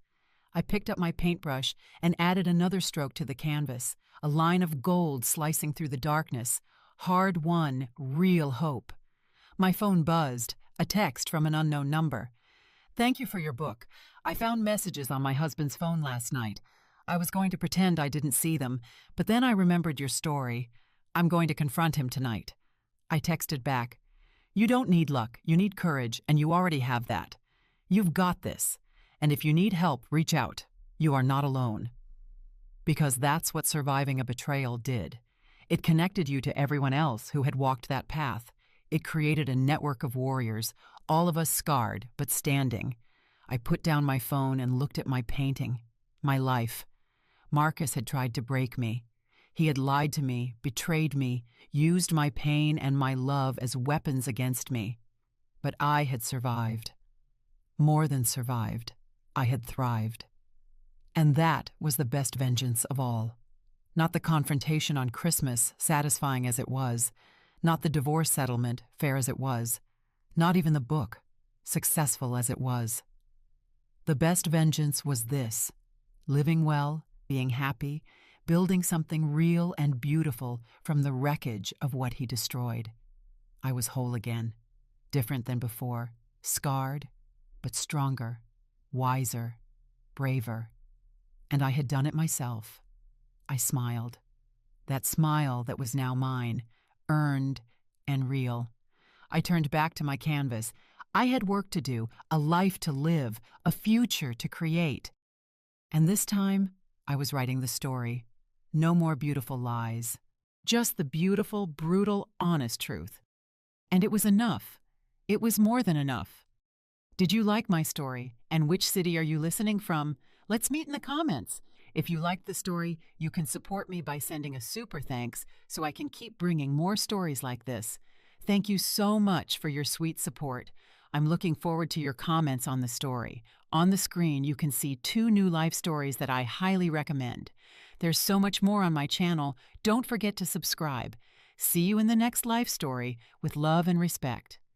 I picked up my paintbrush and added another stroke to the canvas, a line of gold slicing through the darkness, hard-won, real hope. My phone buzzed, a text from an unknown number. "Thank you for your book. I found messages on my husband's phone last night. I was going to pretend I didn't see them, but then I remembered your story. I'm going to confront him tonight." I texted back, "You don't need luck, you need courage, and you already have that. You've got this, and if you need help, reach out. You are not alone." Because that's what surviving a betrayal did. It connected you to everyone else who had walked that path. It created a network of warriors, all of us scarred, but standing. I put down my phone and looked at my painting, my life. Marcus had tried to break me. He had lied to me, betrayed me, used my pain and my love as weapons against me. But I had survived. More than survived. I had thrived. And that was the best vengeance of all. Not the confrontation on Christmas, satisfying as it was. Not the divorce settlement, fair as it was. Not even the book, successful as it was. The best vengeance was this: living well, being happy, building something real and beautiful from the wreckage of what he destroyed. I was whole again, different than before, scarred, but stronger, wiser, braver. And I had done it myself. I smiled. That smile that was now mine, earned and real. I turned back to my canvas. I had work to do, a life to live, a future to create. And this time, I was writing the story. No more beautiful lies. Just the beautiful, brutal, honest truth. And it was enough. It was more than enough. Did you like my story? And which city are you listening from? Let's meet in the comments. If you liked the story, you can support me by sending a super thanks so I can keep bringing more stories like this. Thank you so much for your sweet support. I'm looking forward to your comments on the story. On the screen, you can see 2 new life stories that I highly recommend. There's so much more on my channel. Don't forget to subscribe. See you in the next life story with love and respect.